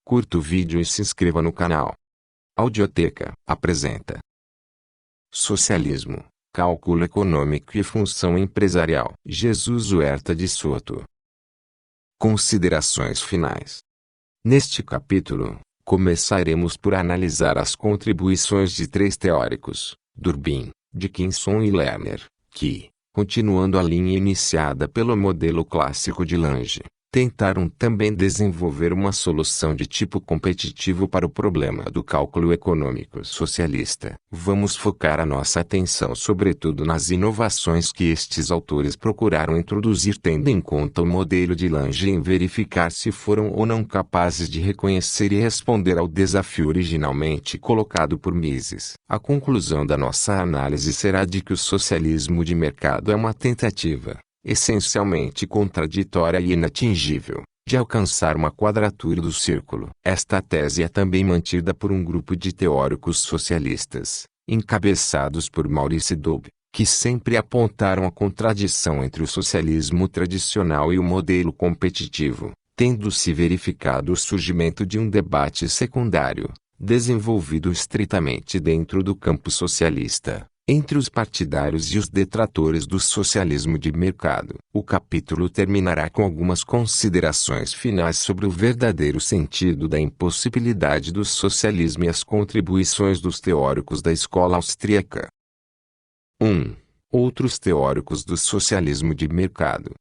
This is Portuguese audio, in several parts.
Curta o vídeo e se inscreva no canal. Audioteca apresenta Socialismo, Cálculo Econômico e Função Empresarial. Jesus Huerta de Soto. Considerações finais. Neste capítulo, começaremos por analisar as contribuições de três teóricos, Durbin, Dickinson e Lerner, que, continuando a linha iniciada pelo modelo clássico de Lange, tentaram também desenvolver uma solução de tipo competitivo para o problema do cálculo econômico socialista. Vamos focar a nossa atenção sobretudo nas inovações que estes autores procuraram introduzir tendo em conta o modelo de Lange em verificar se foram ou não capazes de reconhecer e responder ao desafio originalmente colocado por Mises. A conclusão da nossa análise será de que o socialismo de mercado é uma tentativa, essencialmente contraditória e inatingível, de alcançar uma quadratura do círculo. Esta tese é também mantida por um grupo de teóricos socialistas, encabeçados por Maurice Dobb, que sempre apontaram a contradição entre o socialismo tradicional e o modelo competitivo, tendo-se verificado o surgimento de um debate secundário, desenvolvido estritamente dentro do campo socialista, entre os partidários e os detratores do socialismo de mercado. O capítulo terminará com algumas considerações finais sobre o verdadeiro sentido da impossibilidade do socialismo e as contribuições dos teóricos da escola austríaca. 1. Outros teóricos do socialismo de mercado.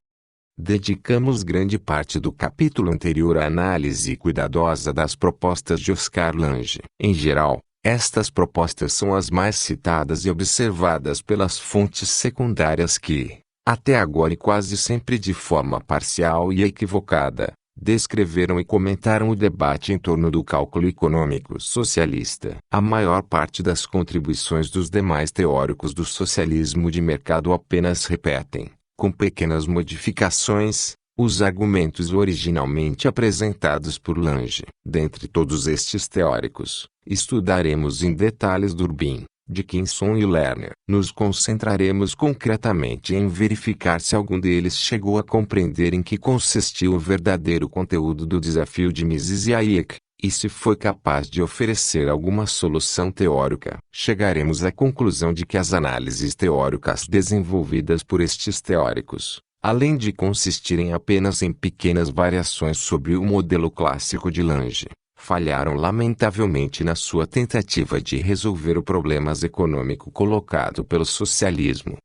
Dedicamos grande parte do capítulo anterior à análise cuidadosa das propostas de Oscar Lange. Em geral, estas propostas são as mais citadas e observadas pelas fontes secundárias que, até agora e quase sempre de forma parcial e equivocada, descreveram e comentaram o debate em torno do cálculo econômico socialista. A maior parte das contribuições dos demais teóricos do socialismo de mercado apenas repetem, com pequenas modificações, os argumentos originalmente apresentados por Lange. Dentre todos estes teóricos, estudaremos em detalhes Durbin, Dickinson e Lerner. Nos concentraremos concretamente em verificar se algum deles chegou a compreender em que consistia o verdadeiro conteúdo do desafio de Mises e Hayek, e se foi capaz de oferecer alguma solução teórica. Chegaremos à conclusão de que as análises teóricas desenvolvidas por estes teóricos, além de consistirem apenas em pequenas variações sobre o modelo clássico de Lange, falharam lamentavelmente na sua tentativa de resolver o problema econômico colocado pelo socialismo.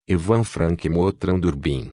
Evan Frank Motran Durbin.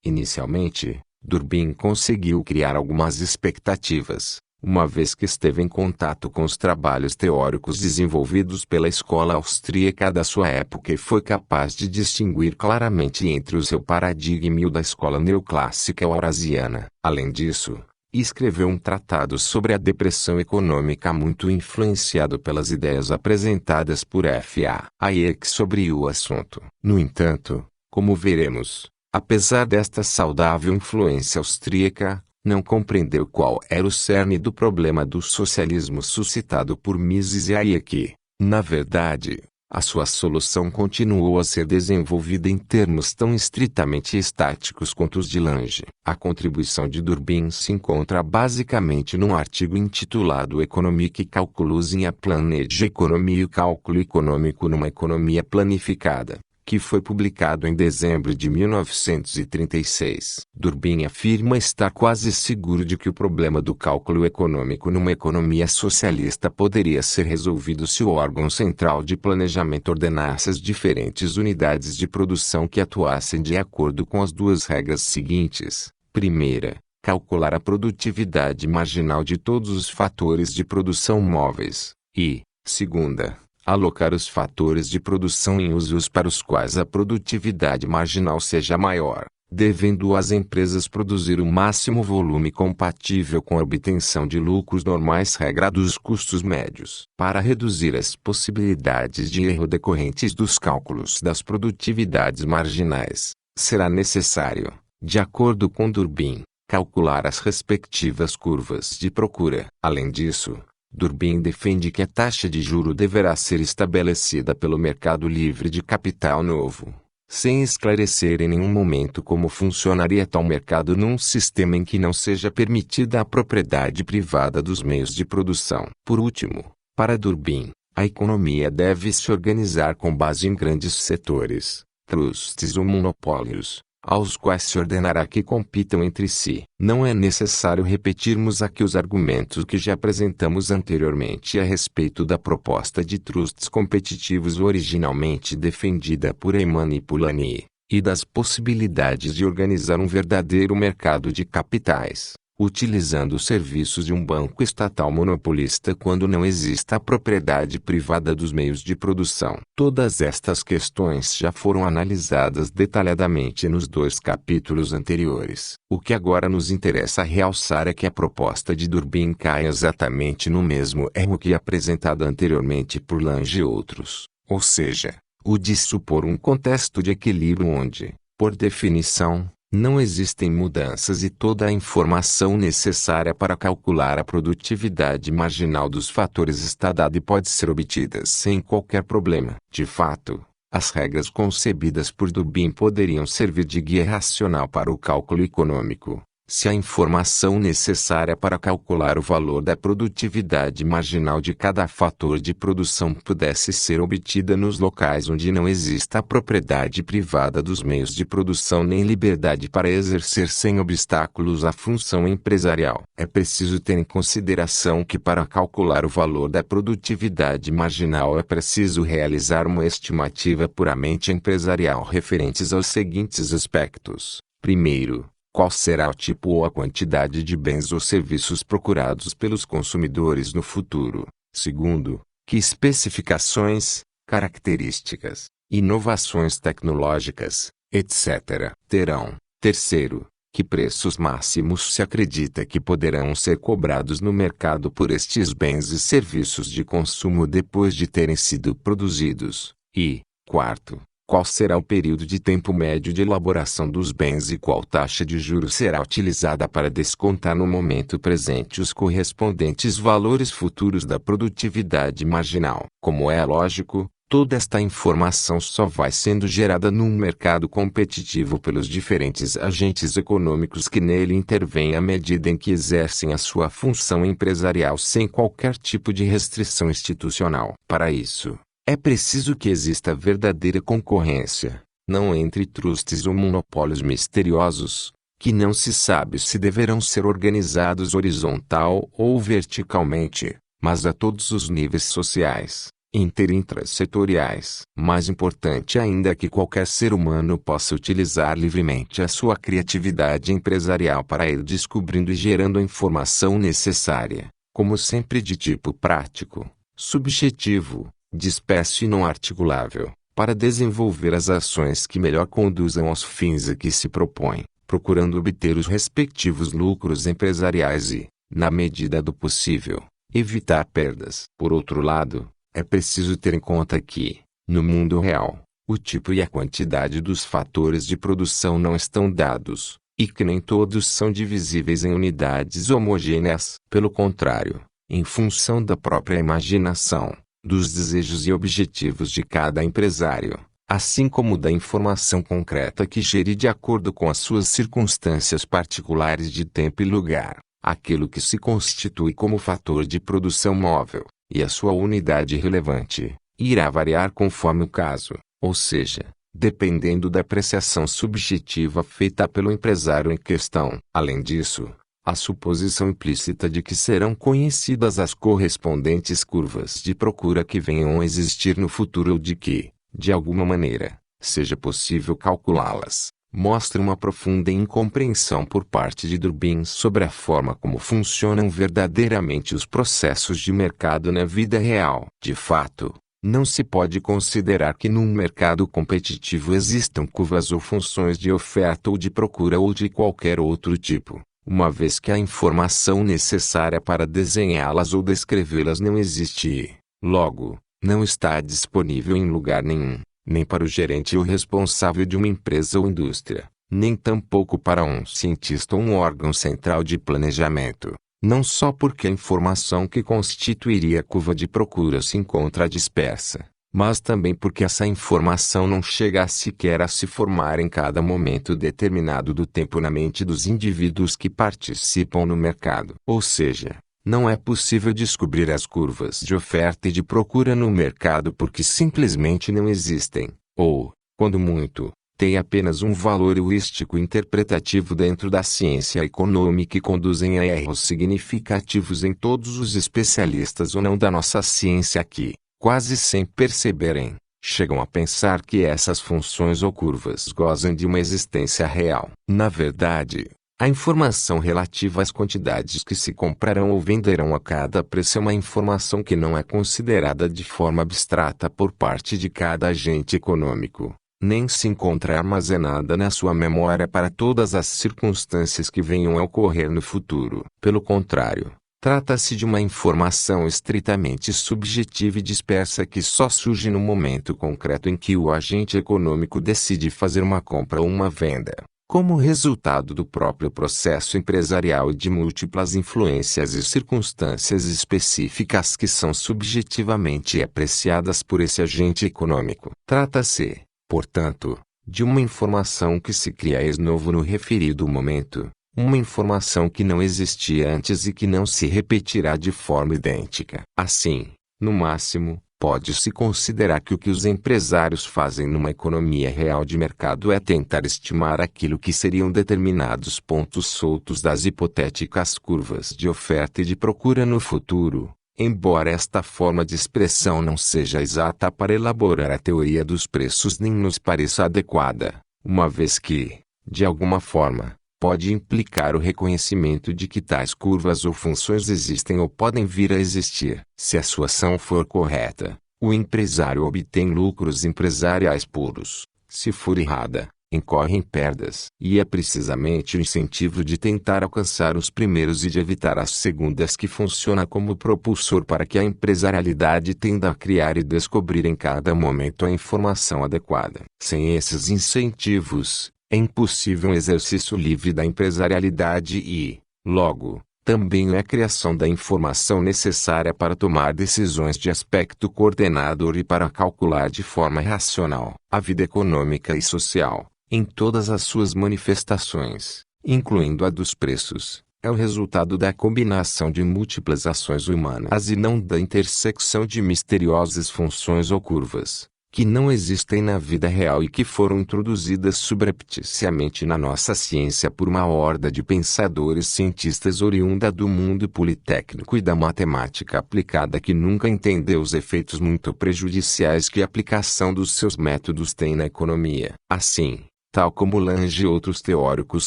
Inicialmente, Durbin conseguiu criar algumas expectativas, uma vez que esteve em contato com os trabalhos teóricos desenvolvidos pela escola austríaca da sua época e foi capaz de distinguir claramente entre o seu paradigma e o da escola neoclássica eurasiana. Além disso, escreveu um tratado sobre a depressão econômica muito influenciado pelas ideias apresentadas por F.A. Hayek sobre o assunto. No entanto, como veremos, apesar desta saudável influência austríaca, não compreendeu qual era o cerne do problema do socialismo suscitado por Mises e Hayek. Na verdade, a sua solução continuou a ser desenvolvida em termos tão estritamente estáticos quanto os de Lange. A contribuição de Durbin se encontra basicamente num artigo intitulado Economic Calculus in a Planned Economy e o cálculo econômico numa economia planificada, que foi publicado em dezembro de 1936. Durbin afirma estar quase seguro de que o problema do cálculo econômico numa economia socialista poderia ser resolvido se o órgão central de planejamento ordenasse as diferentes unidades de produção que atuassem de acordo com as duas regras seguintes. Primeira, calcular a produtividade marginal de todos os fatores de produção móveis, e, segunda, alocar os fatores de produção em usos para os quais a produtividade marginal seja maior, devendo as empresas produzir o máximo volume compatível com a obtenção de lucros normais regra dos custos médios. Para reduzir as possibilidades de erro decorrentes dos cálculos das produtividades marginais, será necessário, de acordo com Durbin, calcular as respectivas curvas de procura. Além disso, Durbin defende que a taxa de juro deverá ser estabelecida pelo mercado livre de capital novo, sem esclarecer em nenhum momento como funcionaria tal mercado num sistema em que não seja permitida a propriedade privada dos meios de produção. Por último, para Durbin, a economia deve se organizar com base em grandes setores, trusts ou monopólios, aos quais se ordenará que compitam entre si. Não é necessário repetirmos aqui os argumentos que já apresentamos anteriormente a respeito da proposta de trusts competitivos originalmente defendida por Eyman e Polanyi, e das possibilidades de organizar um verdadeiro mercado de capitais, utilizando os serviços de um banco estatal monopolista quando não exista a propriedade privada dos meios de produção. Todas estas questões já foram analisadas detalhadamente nos 2 capítulos anteriores. O que agora nos interessa realçar é que a proposta de Durbin cai exatamente no mesmo erro que apresentada anteriormente por Lange e outros, ou seja, o de supor um contexto de equilíbrio onde, por definição, não existem mudanças e toda a informação necessária para calcular a produtividade marginal dos fatores está dada e pode ser obtida sem qualquer problema. De fato, as regras concebidas por Durbin poderiam servir de guia racional para o cálculo econômico, se a informação necessária para calcular o valor da produtividade marginal de cada fator de produção pudesse ser obtida nos locais onde não exista a propriedade privada dos meios de produção nem liberdade para exercer sem obstáculos a função empresarial. É preciso ter em consideração que para calcular o valor da produtividade marginal é preciso realizar uma estimativa puramente empresarial referentes aos seguintes aspectos. Primeiro, qual será o tipo ou a quantidade de bens ou serviços procurados pelos consumidores no futuro? Segundo, que especificações, características, inovações tecnológicas, etc., terão? Terceiro, que preços máximos se acredita que poderão ser cobrados no mercado por estes bens e serviços de consumo depois de terem sido produzidos? E, quarto, qual será o período de tempo médio de elaboração dos bens e qual taxa de juros será utilizada para descontar no momento presente os correspondentes valores futuros da produtividade marginal? Como é lógico, toda esta informação só vai sendo gerada num mercado competitivo pelos diferentes agentes econômicos que nele intervêm à medida em que exercem a sua função empresarial sem qualquer tipo de restrição institucional. Para isso, é preciso que exista verdadeira concorrência, não entre trusts ou monopólios misteriosos, que não se sabe se deverão ser organizados horizontal ou verticalmente, mas a todos os níveis sociais, inter e intrasetoriais. Mais importante ainda é que qualquer ser humano possa utilizar livremente a sua criatividade empresarial para ir descobrindo e gerando a informação necessária, como sempre de tipo prático, subjetivo, disperso e não articulável, para desenvolver as ações que melhor conduzam aos fins a que se propõe, procurando obter os respectivos lucros empresariais e, na medida do possível, evitar perdas. Por outro lado, é preciso ter em conta que, no mundo real, o tipo e a quantidade dos fatores de produção não estão dados, e que nem todos são divisíveis em unidades homogêneas. Pelo contrário, em função da própria imaginação, dos desejos e objetivos de cada empresário, assim como da informação concreta que gere de acordo com as suas circunstâncias particulares de tempo e lugar, aquilo que se constitui como fator de produção móvel, e a sua unidade relevante, irá variar conforme o caso, ou seja, dependendo da apreciação subjetiva feita pelo empresário em questão. Além disso, a suposição implícita de que serão conhecidas as correspondentes curvas de procura que venham a existir no futuro ou de que, de alguma maneira, seja possível calculá-las, mostra uma profunda incompreensão por parte de Durbin sobre a forma como funcionam verdadeiramente os processos de mercado na vida real. De fato, não se pode considerar que num mercado competitivo existam curvas ou funções de oferta ou de procura ou de qualquer outro tipo, uma vez que a informação necessária para desenhá-las ou descrevê-las não existe e, logo, não está disponível em lugar nenhum, nem para o gerente ou responsável de uma empresa ou indústria, nem tampouco para um cientista ou um órgão central de planejamento, não só porque a informação que constituiria a curva de procura se encontra dispersa, mas também porque essa informação não chega sequer a se formar em cada momento determinado do tempo na mente dos indivíduos que participam no mercado. Ou seja, não é possível descobrir as curvas de oferta e de procura no mercado porque simplesmente não existem, ou, quando muito, têm apenas um valor heurístico interpretativo dentro da ciência econômica e conduzem a erros significativos em todos os especialistas ou não da nossa ciência que, quase sem perceberem, chegam a pensar que essas funções ou curvas gozam de uma existência real. Na verdade, a informação relativa às quantidades que se comprarão ou venderão a cada preço é uma informação que não é considerada de forma abstrata por parte de cada agente econômico, nem se encontra armazenada na sua memória para todas as circunstâncias que venham a ocorrer no futuro. Pelo contrário, trata-se de uma informação estritamente subjetiva e dispersa que só surge no momento concreto em que o agente econômico decide fazer uma compra ou uma venda, como resultado do próprio processo empresarial e de múltiplas influências e circunstâncias específicas que são subjetivamente apreciadas por esse agente econômico. Trata-se, portanto, de uma informação que se cria ex novo no referido momento, uma informação que não existia antes e que não se repetirá de forma idêntica. Assim, no máximo, pode-se considerar que o que os empresários fazem numa economia real de mercado é tentar estimar aquilo que seriam determinados pontos soltos das hipotéticas curvas de oferta e de procura no futuro, embora esta forma de expressão não seja exata para elaborar a teoria dos preços nem nos pareça adequada, uma vez que, de alguma forma, pode implicar o reconhecimento de que tais curvas ou funções existem ou podem vir a existir. Se a sua ação for correta, o empresário obtém lucros empresariais puros. Se for errada, incorre em perdas. E é precisamente o incentivo de tentar alcançar os primeiros e de evitar as segundas que funciona como propulsor para que a empresarialidade tenda a criar e descobrir em cada momento a informação adequada. Sem esses incentivos, é impossível um exercício livre da empresarialidade e, logo, também a criação da informação necessária para tomar decisões de aspecto coordenador e para calcular de forma racional a vida econômica e social, em todas as suas manifestações, incluindo a dos preços, é o resultado da combinação de múltiplas ações humanas e não da intersecção de misteriosas funções ou curvas, que não existem na vida real e que foram introduzidas subrepticiamente na nossa ciência por uma horda de pensadores cientistas oriunda do mundo politécnico e da matemática aplicada que nunca entendeu os efeitos muito prejudiciais que a aplicação dos seus métodos tem na economia. Assim, tal como Lange e outros teóricos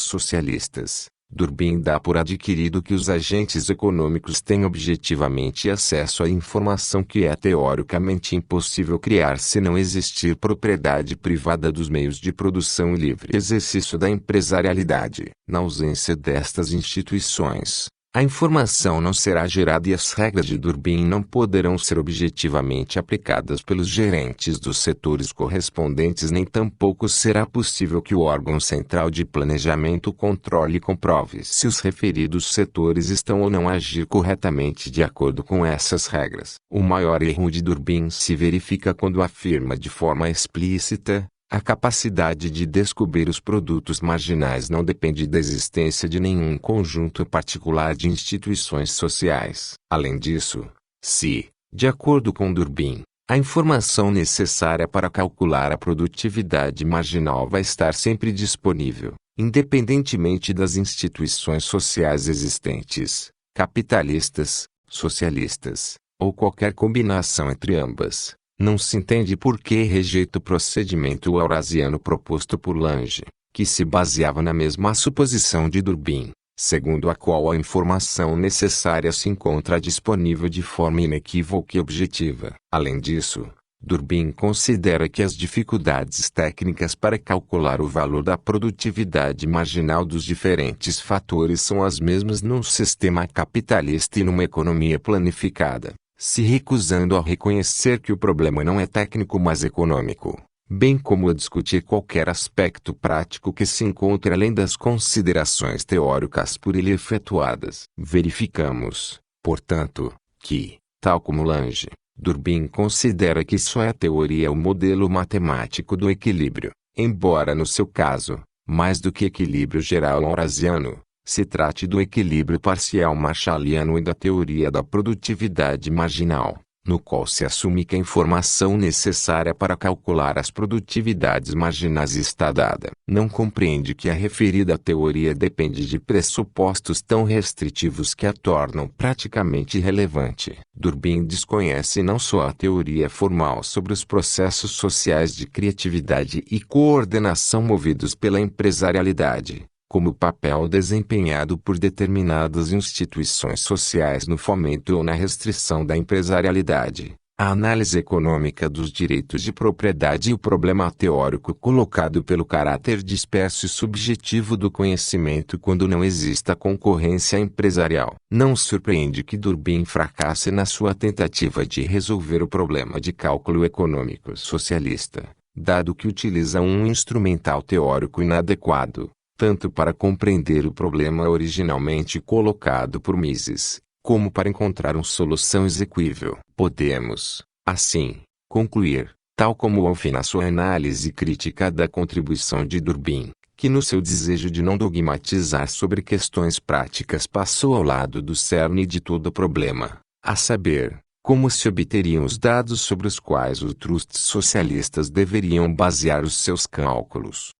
socialistas, Durbin dá por adquirido que os agentes econômicos têm objetivamente acesso à informação que é teoricamente impossível criar se não existir propriedade privada dos meios de produção e livre exercício da empresarialidade. Na ausência destas instituições, a informação não será gerada e as regras de Durbin não poderão ser objetivamente aplicadas pelos gerentes dos setores correspondentes nem tampouco será possível que o órgão central de planejamento controle e comprove se os referidos setores estão ou não a agir corretamente de acordo com essas regras. O maior erro de Durbin se verifica quando afirma de forma explícita: a capacidade de descobrir os produtos marginais não depende da existência de nenhum conjunto particular de instituições sociais. Além disso, se, de acordo com Durbin, a informação necessária para calcular a produtividade marginal vai estar sempre disponível, independentemente das instituições sociais existentes, capitalistas, socialistas, ou qualquer combinação entre ambas, não se entende por que rejeita o procedimento eurasiano proposto por Lange, que se baseava na mesma suposição de Durbin, segundo a qual a informação necessária se encontra disponível de forma inequívoca e objetiva. Além disso, Durbin considera que as dificuldades técnicas para calcular o valor da produtividade marginal dos diferentes fatores são as mesmas num sistema capitalista e numa economia planificada, se recusando a reconhecer que o problema não é técnico mas econômico, bem como a discutir qualquer aspecto prático que se encontre além das considerações teóricas por ele efetuadas. Verificamos, portanto, que, tal como Lange, Durbin considera que só a teoria é o modelo matemático do equilíbrio, embora no seu caso, mais do que equilíbrio geral eurasiano, se trate do equilíbrio parcial marshalliano e da teoria da produtividade marginal, no qual se assume que a informação necessária para calcular as produtividades marginais está dada. Não compreende que a referida teoria depende de pressupostos tão restritivos que a tornam praticamente irrelevante. Durbin desconhece não só a teoria formal sobre os processos sociais de criatividade e coordenação movidos pela empresarialidade, como o papel desempenhado por determinadas instituições sociais no fomento ou na restrição da empresarialidade, a análise econômica dos direitos de propriedade e o problema teórico colocado pelo caráter disperso e subjetivo do conhecimento quando não exista concorrência empresarial. Não surpreende que Durbin fracasse na sua tentativa de resolver o problema de cálculo econômico socialista, dado que utiliza um instrumental teórico inadequado, tanto para compreender o problema originalmente colocado por Mises, como para encontrar uma solução exequível. Podemos, assim, concluir, tal como Wolff na sua análise crítica da contribuição de Durbin, que no seu desejo de não dogmatizar sobre questões práticas passou ao lado do cerne de todo o problema, a saber, como se obteriam os dados sobre os quais os trusts socialistas deveriam basear os seus cálculos.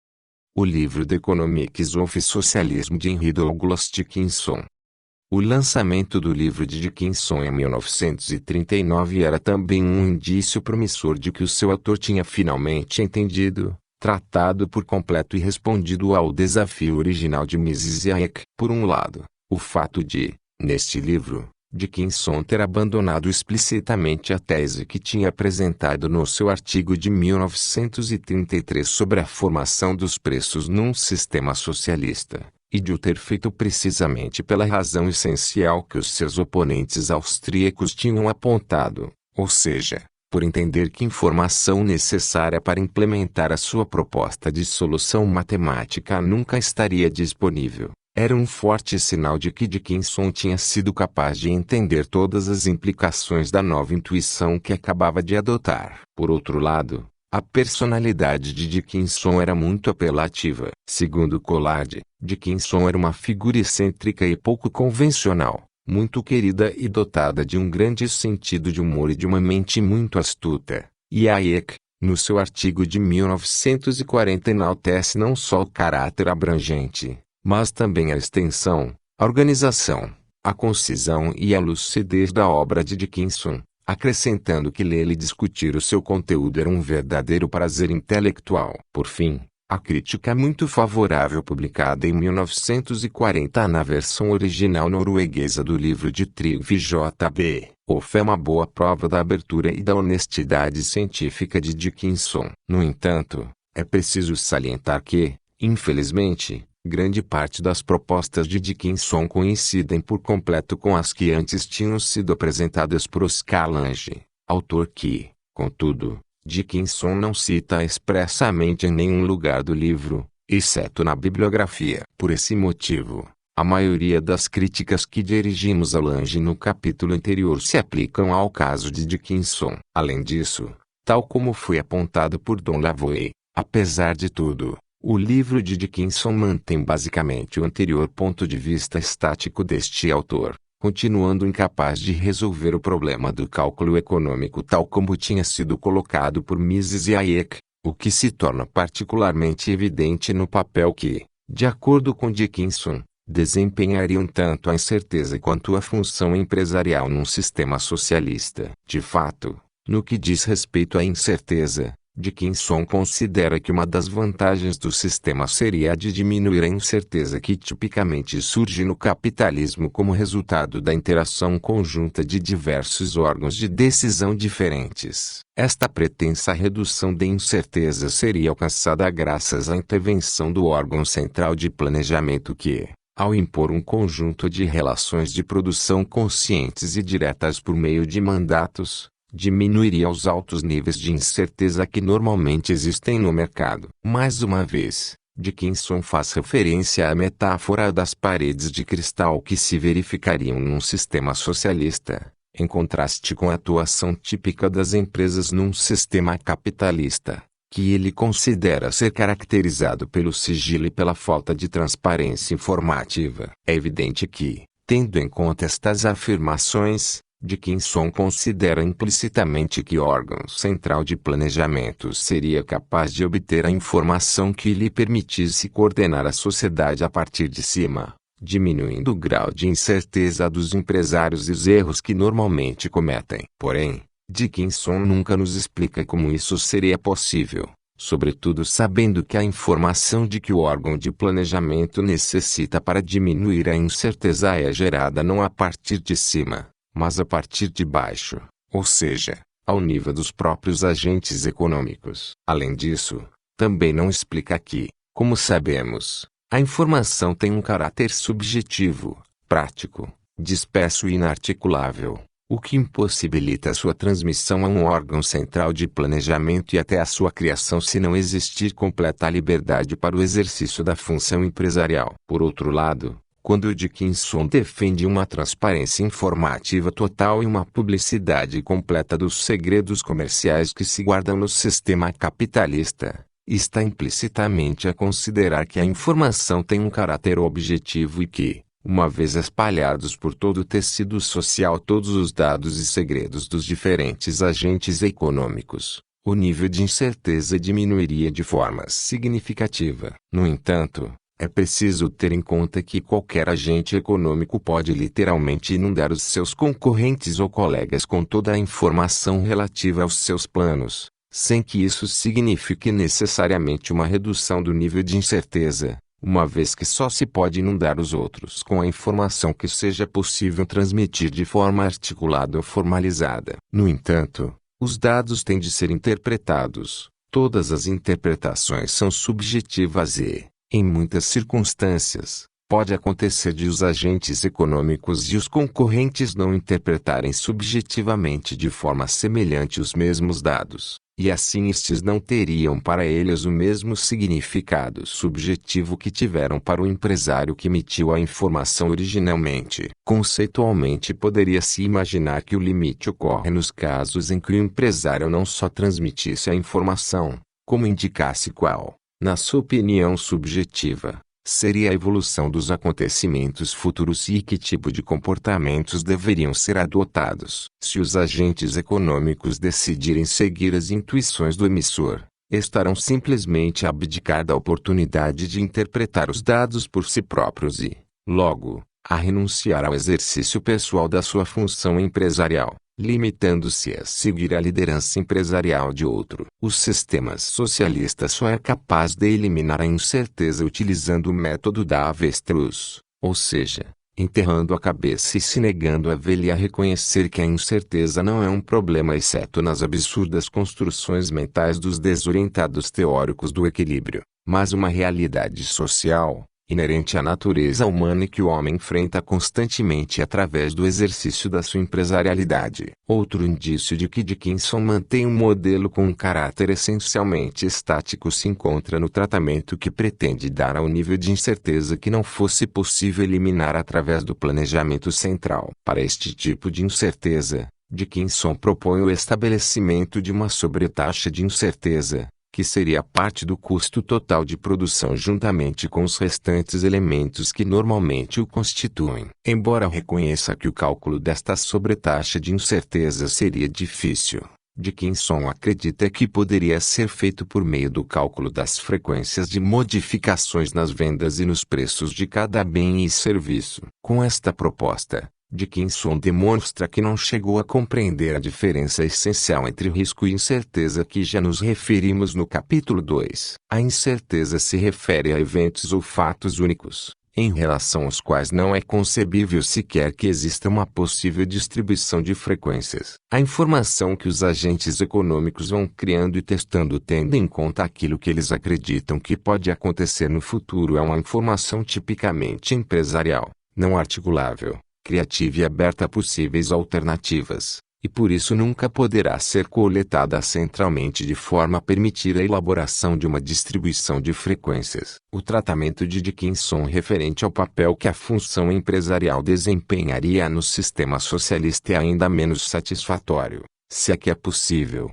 O livro The Economics of Socialism de Henry Douglas Dickinson. O lançamento do livro de Dickinson em 1939 era também um indício promissor de que o seu autor tinha finalmente entendido, tratado por completo e respondido ao desafio original de Mises e Hayek. Por um lado, o fato de, neste livro, Dickinson ter abandonado explicitamente a tese que tinha apresentado no seu artigo de 1933 sobre a formação dos preços num sistema socialista, e de o ter feito precisamente pela razão essencial que os seus oponentes austríacos tinham apontado, ou seja, por entender que informação necessária para implementar a sua proposta de solução matemática nunca estaria disponível. Era um forte sinal de que Dickinson tinha sido capaz de entender todas as implicações da nova intuição que acabava de adotar. Por outro lado, a personalidade de Dickinson era muito apelativa. Segundo Collard, Dickinson era uma figura excêntrica e pouco convencional, muito querida e dotada de um grande sentido de humor e de uma mente muito astuta. E Hayek, no seu artigo de 1940, enaltece não só o caráter abrangente, mas também a extensão, a organização, a concisão e a lucidez da obra de Dickinson, acrescentando que ler e discutir o seu conteúdo era um verdadeiro prazer intelectual. Por fim, a crítica muito favorável publicada em 1940 na versão original norueguesa do livro de Trygve J.B. Wolff é uma boa prova da abertura e da honestidade científica de Dickinson. No entanto, é preciso salientar que, infelizmente, grande parte das propostas de Dickinson coincidem por completo com as que antes tinham sido apresentadas por Oscar Lange, autor que, contudo, Dickinson não cita expressamente em nenhum lugar do livro, exceto na bibliografia. Por esse motivo, a maioria das críticas que dirigimos a Lange no capítulo anterior se aplicam ao caso de Dickinson. Além disso, tal como foi apontado por Don Lavoie, apesar de tudo, o livro de Dickinson mantém basicamente o anterior ponto de vista estático deste autor, continuando incapaz de resolver o problema do cálculo econômico tal como tinha sido colocado por Mises e Hayek, o que se torna particularmente evidente no papel que, de acordo com Dickinson, desempenhariam tanto a incerteza quanto a função empresarial num sistema socialista. De fato, no que diz respeito à incerteza, Dickinson considera que uma das vantagens do sistema seria a de diminuir a incerteza que tipicamente surge no capitalismo como resultado da interação conjunta de diversos órgãos de decisão diferentes. Esta pretensa redução de incerteza seria alcançada graças à intervenção do órgão central de planejamento que, ao impor um conjunto de relações de produção conscientes e diretas por meio de mandatos, diminuiria os altos níveis de incerteza que normalmente existem no mercado. Mais uma vez, Dickinson faz referência à metáfora das paredes de cristal que se verificariam num sistema socialista, em contraste com a atuação típica das empresas num sistema capitalista, que ele considera ser caracterizado pelo sigilo e pela falta de transparência informativa. É evidente que, tendo em conta estas afirmações, Dickinson considera implicitamente que o órgão central de planejamento seria capaz de obter a informação que lhe permitisse coordenar a sociedade a partir de cima, diminuindo o grau de incerteza dos empresários e os erros que normalmente cometem. Porém, Dickinson nunca nos explica como isso seria possível, sobretudo sabendo que a informação de que o órgão de planejamento necessita para diminuir a incerteza é gerada não a partir de cima, mas a partir de baixo, ou seja, ao nível dos próprios agentes econômicos. Além disso, também não explica que, como sabemos, a informação tem um caráter subjetivo, prático, disperso e inarticulável, o que impossibilita sua transmissão a um órgão central de planejamento e até a sua criação se não existir completa liberdade para o exercício da função empresarial. Por outro lado, quando Dickinson defende uma transparência informativa total e uma publicidade completa dos segredos comerciais que se guardam no sistema capitalista, está implicitamente a considerar que a informação tem um caráter objetivo e que, uma vez espalhados por todo o tecido social todos os dados e segredos dos diferentes agentes econômicos, o nível de incerteza diminuiria de forma significativa. No entanto, é preciso ter em conta que qualquer agente econômico pode literalmente inundar os seus concorrentes ou colegas com toda a informação relativa aos seus planos, sem que isso signifique necessariamente uma redução do nível de incerteza, uma vez que só se pode inundar os outros com a informação que seja possível transmitir de forma articulada ou formalizada. No entanto, os dados têm de ser interpretados. Todas as interpretações são subjetivas e, em muitas circunstâncias, pode acontecer de os agentes econômicos e os concorrentes não interpretarem subjetivamente de forma semelhante os mesmos dados, e assim estes não teriam para eles o mesmo significado subjetivo que tiveram para o empresário que emitiu a informação originalmente. Conceitualmente poderia-se imaginar que o limite ocorre nos casos em que o empresário não só transmitisse a informação, como indicasse qual, na sua opinião subjetiva, seria a evolução dos acontecimentos futuros e que tipo de comportamentos deveriam ser adotados. Se os agentes econômicos decidirem seguir as intuições do emissor, estarão simplesmente a abdicar da oportunidade de interpretar os dados por si próprios e, logo, a renunciar ao exercício pessoal da sua função empresarial, limitando-se a seguir a liderança empresarial de outro. O sistema socialista só é capaz de eliminar a incerteza utilizando o método da avestruz, ou seja, enterrando a cabeça e se negando a ver e a reconhecer que a incerteza não é um problema exceto nas absurdas construções mentais dos desorientados teóricos do equilíbrio, mas uma realidade social, inerente à natureza humana e que o homem enfrenta constantemente através do exercício da sua empresarialidade. Outro indício de que Dickinson mantém um modelo com um caráter essencialmente estático se encontra no tratamento que pretende dar ao nível de incerteza que não fosse possível eliminar através do planejamento central. Para este tipo de incerteza, Dickinson propõe o estabelecimento de uma sobretaxa de incerteza, que seria parte do custo total de produção juntamente com os restantes elementos que normalmente o constituem. Embora reconheça que o cálculo desta sobretaxa de incerteza seria difícil, Dickinson acredita que poderia ser feito por meio do cálculo das frequências de modificações nas vendas e nos preços de cada bem e serviço. Com esta proposta, Dickinson demonstra que não chegou a compreender a diferença essencial entre risco e incerteza que já nos referimos no capítulo 2. A incerteza se refere a eventos ou fatos únicos, em relação aos quais não é concebível sequer que exista uma possível distribuição de frequências. A informação que os agentes econômicos vão criando e testando tendo em conta aquilo que eles acreditam que pode acontecer no futuro é uma informação tipicamente empresarial, não articulável, criativa e aberta a possíveis alternativas, e por isso nunca poderá ser coletada centralmente de forma a permitir a elaboração de uma distribuição de frequências. O tratamento de Dickinson referente ao papel que a função empresarial desempenharia no sistema socialista é ainda menos satisfatório, se é que é possível.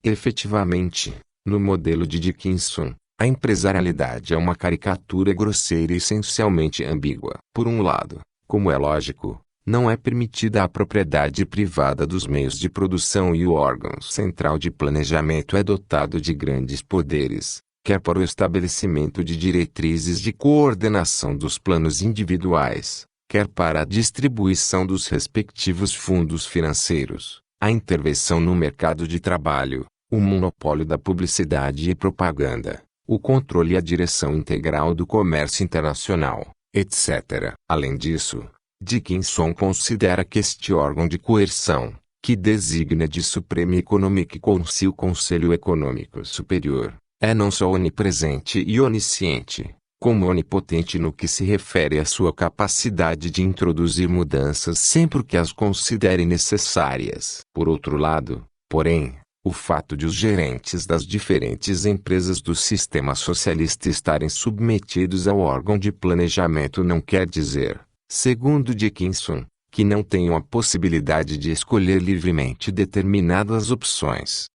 Efetivamente, no modelo de Dickinson, a empresarialidade é uma caricatura grosseira e essencialmente ambígua. Por um lado, como é lógico, não é permitida a propriedade privada dos meios de produção e o órgão central de planejamento é dotado de grandes poderes, quer para o estabelecimento de diretrizes de coordenação dos planos individuais, quer para a distribuição dos respectivos fundos financeiros, a intervenção no mercado de trabalho, o monopólio da publicidade e propaganda, o controle e a direção integral do comércio internacional, etc. Além disso, Dickinson considera que este órgão de coerção, que designa de Supreme Economic Council Conselho Econômico Superior, é não só onipresente e onisciente, como onipotente no que se refere à sua capacidade de introduzir mudanças sempre que as considere necessárias. Por outro lado, porém, o fato de os gerentes das diferentes empresas do sistema socialista estarem submetidos ao órgão de planejamento não quer dizer, segundo Dickinson, que não tenham a possibilidade de escolher livremente determinadas opções.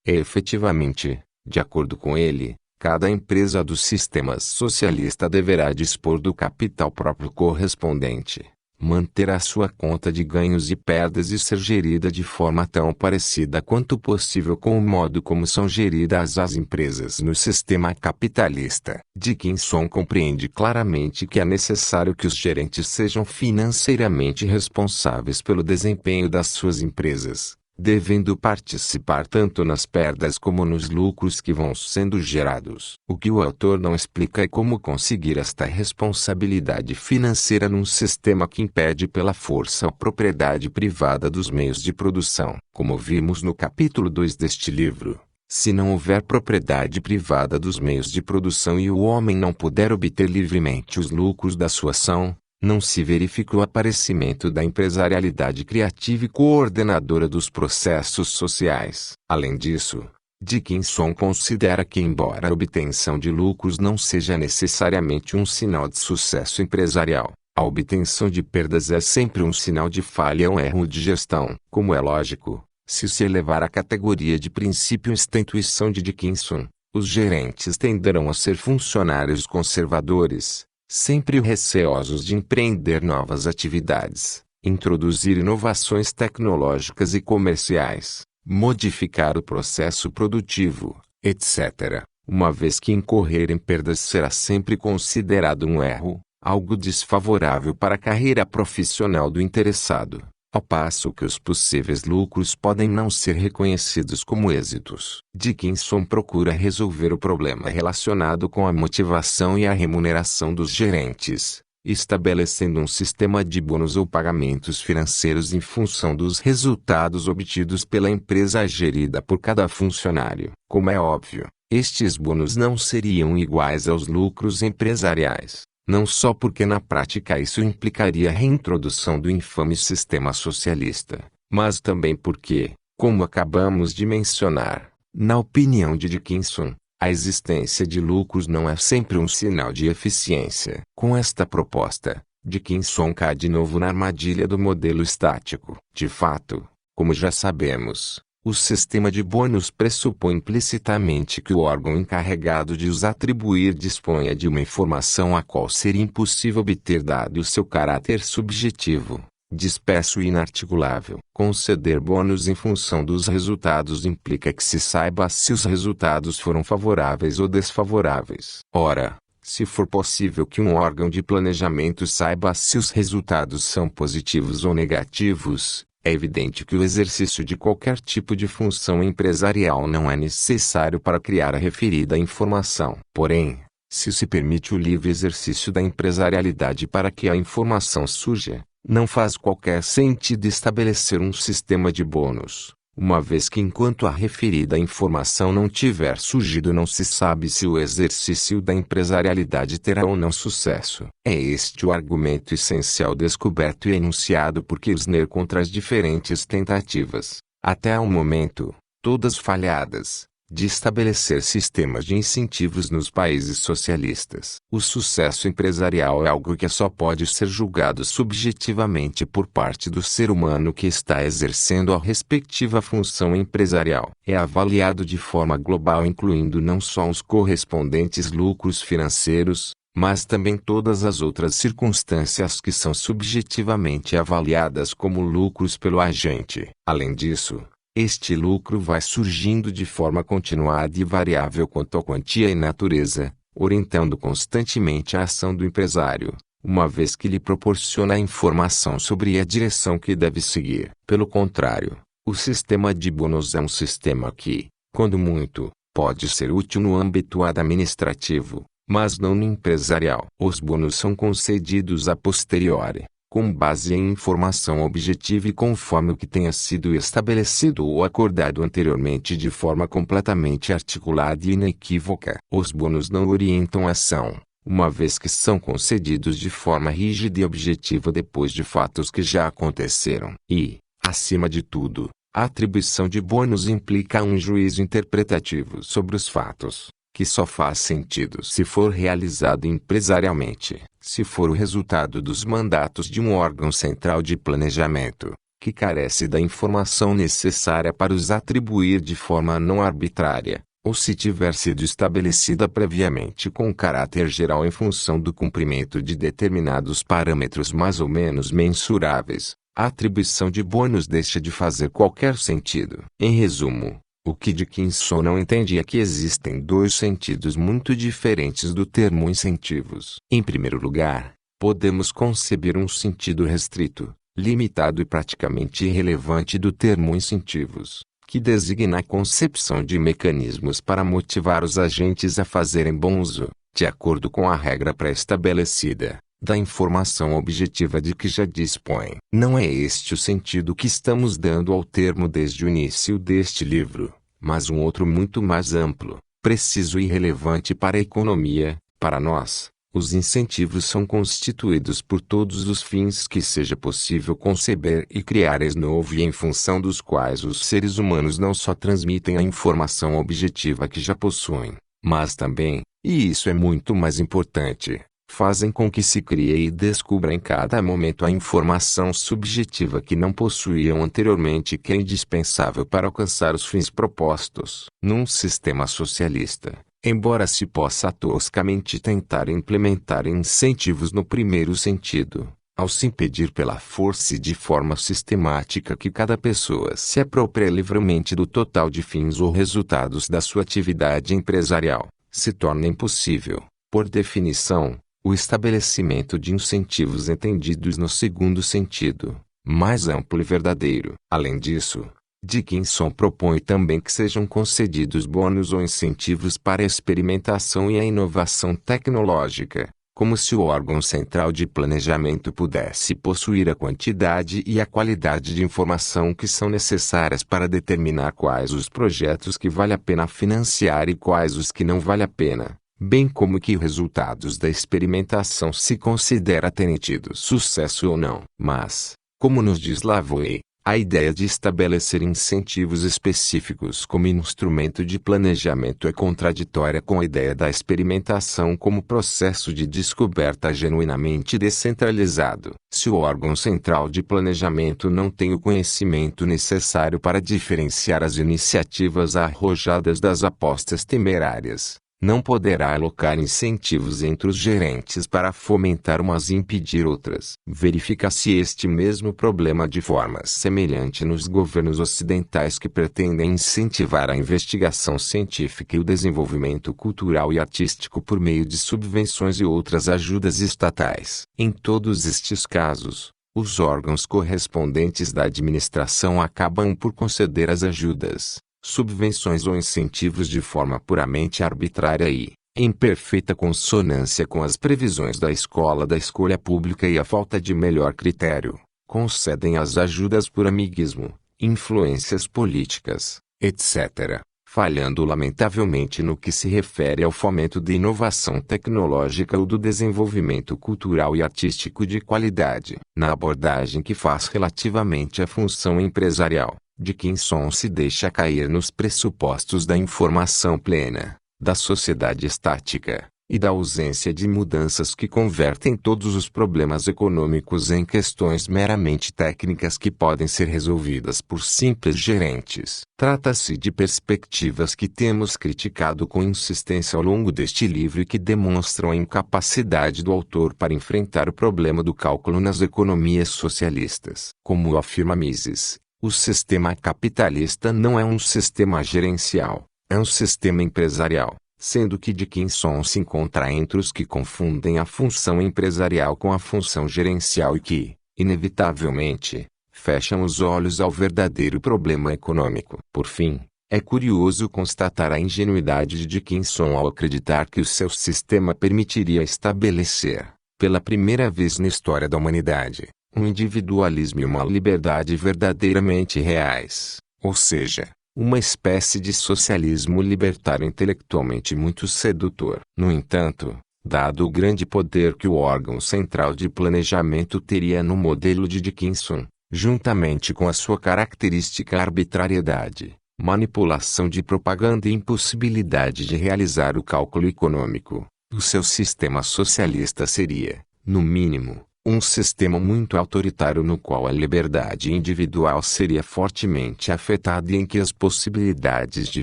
Efetivamente, de acordo com ele, cada empresa do sistema socialista deverá dispor do capital próprio correspondente, manter a sua conta de ganhos e perdas e ser gerida de forma tão parecida quanto possível com o modo como são geridas as empresas no sistema capitalista. Dickinson compreende claramente que é necessário que os gerentes sejam financeiramente responsáveis pelo desempenho das suas empresas, devendo participar tanto nas perdas como nos lucros que vão sendo gerados. O que o autor não explica é como conseguir esta responsabilidade financeira num sistema que impede pela força a propriedade privada dos meios de produção. Como vimos no capítulo 2 deste livro, se não houver propriedade privada dos meios de produção e o homem não puder obter livremente os lucros da sua ação, não se verifica o aparecimento da empresarialidade criativa e coordenadora dos processos sociais. Além disso, Dickinson considera que embora a obtenção de lucros não seja necessariamente um sinal de sucesso empresarial, a obtenção de perdas é sempre um sinal de falha ou erro de gestão. Como é lógico, se elevar à categoria de princípio esta intuição de Dickinson, os gerentes tenderão a ser funcionários conservadores, sempre receosos de empreender novas atividades, introduzir inovações tecnológicas e comerciais, modificar o processo produtivo, etc. Uma vez que incorrer em perdas será sempre considerado um erro, algo desfavorável para a carreira profissional do interessado, ao passo que os possíveis lucros podem não ser reconhecidos como êxitos. Dickinson procura resolver o problema relacionado com a motivação e a remuneração dos gerentes, estabelecendo um sistema de bônus ou pagamentos financeiros em função dos resultados obtidos pela empresa gerida por cada funcionário. Como é óbvio, estes bônus não seriam iguais aos lucros empresariais. Não só porque na prática isso implicaria a reintrodução do infame sistema socialista, mas também porque, como acabamos de mencionar, na opinião de Dickinson, a existência de lucros não é sempre um sinal de eficiência. Com esta proposta, Dickinson cai de novo na armadilha do modelo estático. De fato, como já sabemos, o sistema de bônus pressupõe implicitamente que o órgão encarregado de os atribuir disponha de uma informação a qual seria impossível obter dado o seu caráter subjetivo, disperso e inarticulável. Conceder bônus em função dos resultados implica que se saiba se os resultados foram favoráveis ou desfavoráveis. Ora, se for possível que um órgão de planejamento saiba se os resultados são positivos ou negativos, é evidente que o exercício de qualquer tipo de função empresarial não é necessário para criar a referida informação. Porém, se permite o livre exercício da empresarialidade para que a informação surja, não faz qualquer sentido estabelecer um sistema de bônus, uma vez que enquanto a referida informação não tiver surgido não se sabe se o exercício da empresarialidade terá ou não sucesso. É este o argumento essencial descoberto e enunciado por Kirchner contra as diferentes tentativas, até o momento, todas falhadas, de estabelecer sistemas de incentivos nos países socialistas. O sucesso empresarial é algo que só pode ser julgado subjetivamente por parte do ser humano que está exercendo a respectiva função empresarial. É avaliado de forma global, incluindo não só os correspondentes lucros financeiros, mas também todas as outras circunstâncias que são subjetivamente avaliadas como lucros pelo agente. Além disso, este lucro vai surgindo de forma continuada e variável quanto à quantia e natureza, orientando constantemente a ação do empresário, uma vez que lhe proporciona a informação sobre a direção que deve seguir. Pelo contrário, o sistema de bônus é um sistema que, quando muito, pode ser útil no âmbito administrativo, mas não no empresarial. Os bônus são concedidos a posteriori, com base em informação objetiva e conforme o que tenha sido estabelecido ou acordado anteriormente de forma completamente articulada e inequívoca. Os bônus não orientam a ação, uma vez que são concedidos de forma rígida e objetiva depois de fatos que já aconteceram. E, acima de tudo, a atribuição de bônus implica um juízo interpretativo sobre os fatos, que só faz sentido se for realizado empresarialmente, se for o resultado dos mandatos de um órgão central de planejamento, que carece da informação necessária para os atribuir de forma não arbitrária, ou se tiver sido estabelecida previamente com caráter geral em função do cumprimento de determinados parâmetros mais ou menos mensuráveis, a atribuição de bônus deixa de fazer qualquer sentido. Em resumo, o que Dickinson não entende é que existem dois sentidos muito diferentes do termo incentivos. Em primeiro lugar, podemos conceber um sentido restrito, limitado e praticamente irrelevante do termo incentivos, que designa a concepção de mecanismos para motivar os agentes a fazerem bom uso, de acordo com a regra pré-estabelecida, da informação objetiva de que já dispõe. Não é este o sentido que estamos dando ao termo desde o início deste livro, mas um outro muito mais amplo, preciso e relevante para a economia. Para nós, os incentivos são constituídos por todos os fins que seja possível conceber e criar ex novo e em função dos quais os seres humanos não só transmitem a informação objetiva que já possuem, mas também, e isso é muito mais importante, fazem com que se crie e descubra em cada momento a informação subjetiva que não possuíam anteriormente e que é indispensável para alcançar os fins propostos. Num sistema socialista, embora se possa toscamente tentar implementar incentivos no primeiro sentido, ao se impedir pela força e de forma sistemática que cada pessoa se aproprie livremente do total de fins ou resultados da sua atividade empresarial, se torna impossível, por definição, o estabelecimento de incentivos entendidos no segundo sentido, mais amplo e verdadeiro. Além disso, Dickinson propõe também que sejam concedidos bônus ou incentivos para a experimentação e a inovação tecnológica, como se o órgão central de planejamento pudesse possuir a quantidade e a qualidade de informação que são necessárias para determinar quais os projetos que vale a pena financiar e quais os que não vale a pena, bem como que resultados da experimentação se considera terem tido sucesso ou não. Mas, como nos diz Lavoie, a ideia de estabelecer incentivos específicos como instrumento de planejamento é contraditória com a ideia da experimentação como processo de descoberta genuinamente descentralizado. Se o órgão central de planejamento não tem o conhecimento necessário para diferenciar as iniciativas arrojadas das apostas temerárias, não poderá alocar incentivos entre os gerentes para fomentar umas e impedir outras. Verifica-se este mesmo problema de forma semelhante nos governos ocidentais que pretendem incentivar a investigação científica e o desenvolvimento cultural e artístico por meio de subvenções e outras ajudas estatais. Em todos estes casos, os órgãos correspondentes da administração acabam por conceder as ajudas, subvenções ou incentivos de forma puramente arbitrária e, em perfeita consonância com as previsões da escola da escolha pública e a falta de melhor critério, concedem as ajudas por amiguismo, influências políticas, etc., falhando lamentavelmente no que se refere ao fomento de inovação tecnológica ou do desenvolvimento cultural e artístico de qualidade. Na abordagem que faz relativamente à função empresarial, Dickinson se deixa cair nos pressupostos da informação plena, da sociedade estática, e da ausência de mudanças que convertem todos os problemas econômicos em questões meramente técnicas que podem ser resolvidas por simples gerentes. Trata-se de perspectivas que temos criticado com insistência ao longo deste livro e que demonstram a incapacidade do autor para enfrentar o problema do cálculo nas economias socialistas. Como afirma Mises, o sistema capitalista não é um sistema gerencial, é um sistema empresarial. Sendo que Dickinson se encontra entre os que confundem a função empresarial com a função gerencial e que, inevitavelmente, fecham os olhos ao verdadeiro problema econômico. Por fim, é curioso constatar a ingenuidade de Dickinson ao acreditar que o seu sistema permitiria estabelecer, pela primeira vez na história da humanidade, um individualismo e uma liberdade verdadeiramente reais, ou seja, uma espécie de socialismo libertário intelectualmente muito sedutor. No entanto, dado o grande poder que o órgão central de planejamento teria no modelo de Dickinson, juntamente com a sua característica arbitrariedade, manipulação de propaganda e impossibilidade de realizar o cálculo econômico, o seu sistema socialista seria, no mínimo, um sistema muito autoritário no qual a liberdade individual seria fortemente afetada e em que as possibilidades de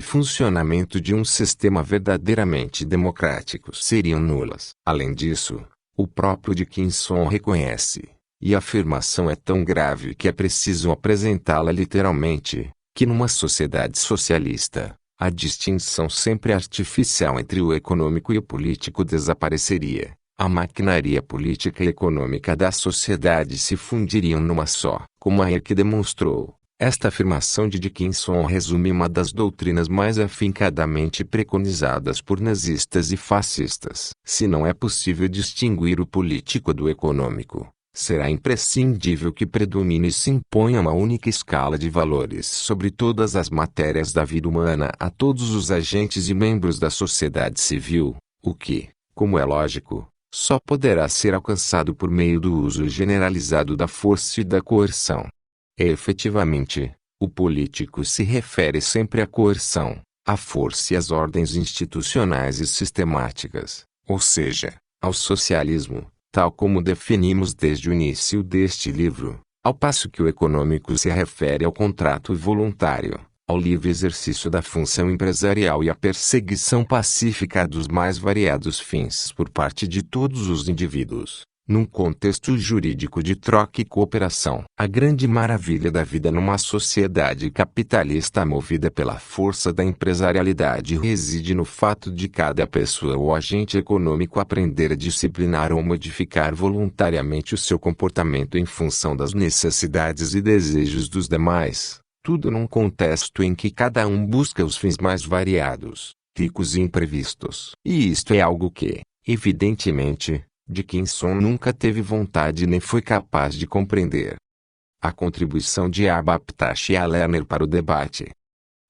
funcionamento de um sistema verdadeiramente democrático seriam nulas. Além disso, o próprio Dickinson reconhece, e a afirmação é tão grave que é preciso apresentá-la literalmente, que numa sociedade socialista, a distinção sempre artificial entre o econômico e o político desapareceria. A maquinaria política e econômica da sociedade se fundiriam numa só. Como Hayek demonstrou, esta afirmação de Dickinson resume uma das doutrinas mais afincadamente preconizadas por nazistas e fascistas. Se não é possível distinguir o político do econômico, será imprescindível que predomine e se imponha uma única escala de valores sobre todas as matérias da vida humana a todos os agentes e membros da sociedade civil, o que, como é lógico, só poderá ser alcançado por meio do uso generalizado da força e da coerção. E, efetivamente, o político se refere sempre à coerção, à força e às ordens institucionais e sistemáticas, ou seja, ao socialismo, tal como definimos desde o início deste livro, ao passo que o econômico se refere ao contrato voluntário, ao livre exercício da função empresarial e à perseguição pacífica dos mais variados fins por parte de todos os indivíduos, num contexto jurídico de troca e cooperação. A grande maravilha da vida numa sociedade capitalista movida pela força da empresarialidade reside no fato de cada pessoa ou agente econômico aprender a disciplinar ou modificar voluntariamente o seu comportamento em função das necessidades e desejos dos demais. Tudo num contexto em que cada um busca os fins mais variados, ricos e imprevistos. E isto é algo que, evidentemente, Dickinson nunca teve vontade nem foi capaz de compreender. A contribuição de Abaptash e a Lerner para o debate.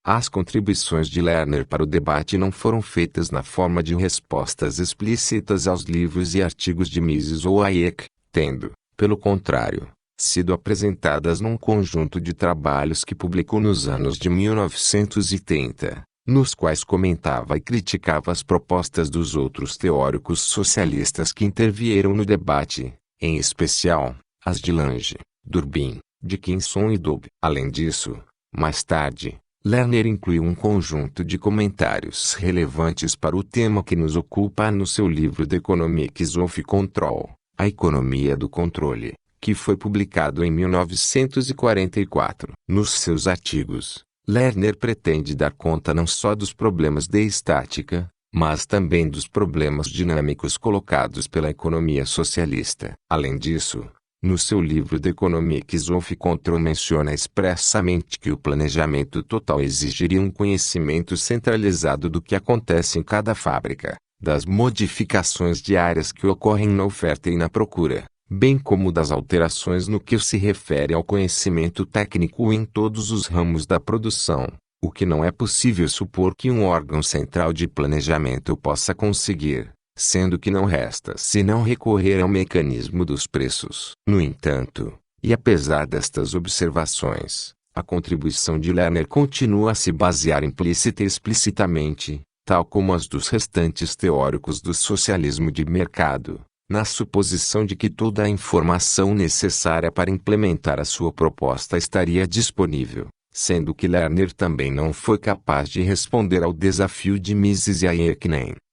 As contribuições de Lerner para o debate não foram feitas na forma de respostas explícitas aos livros e artigos de Mises ou Hayek, tendo, pelo contrário, sido apresentadas num conjunto de trabalhos que publicou nos anos de 1930, nos quais comentava e criticava as propostas dos outros teóricos socialistas que intervieram no debate, em especial, as de Lange, Durbin, Dickinson e Dubh. Além disso, mais tarde, Lerner incluiu um conjunto de comentários relevantes para o tema que nos ocupa no seu livro The Economics of Control, A Economia do Controle, que foi publicado em 1944. Nos seus artigos, Lerner pretende dar conta não só dos problemas de estática, mas também dos problemas dinâmicos colocados pela economia socialista. Além disso, no seu livro The Economics of Control menciona expressamente que o planejamento total exigiria um conhecimento centralizado do que acontece em cada fábrica, das modificações diárias que ocorrem na oferta e na procura, bem como das alterações no que se refere ao conhecimento técnico em todos os ramos da produção, o que não é possível supor que um órgão central de planejamento possa conseguir, sendo que não resta senão recorrer ao mecanismo dos preços. No entanto, e apesar destas observações, A contribuição de Lerner continua a se basear implícita e explicitamente, tal como as dos restantes teóricos do socialismo de mercado, na suposição de que toda a informação necessária para implementar a sua proposta estaria disponível, sendo que Lerner também não foi capaz de responder ao desafio de Mises e Hayek,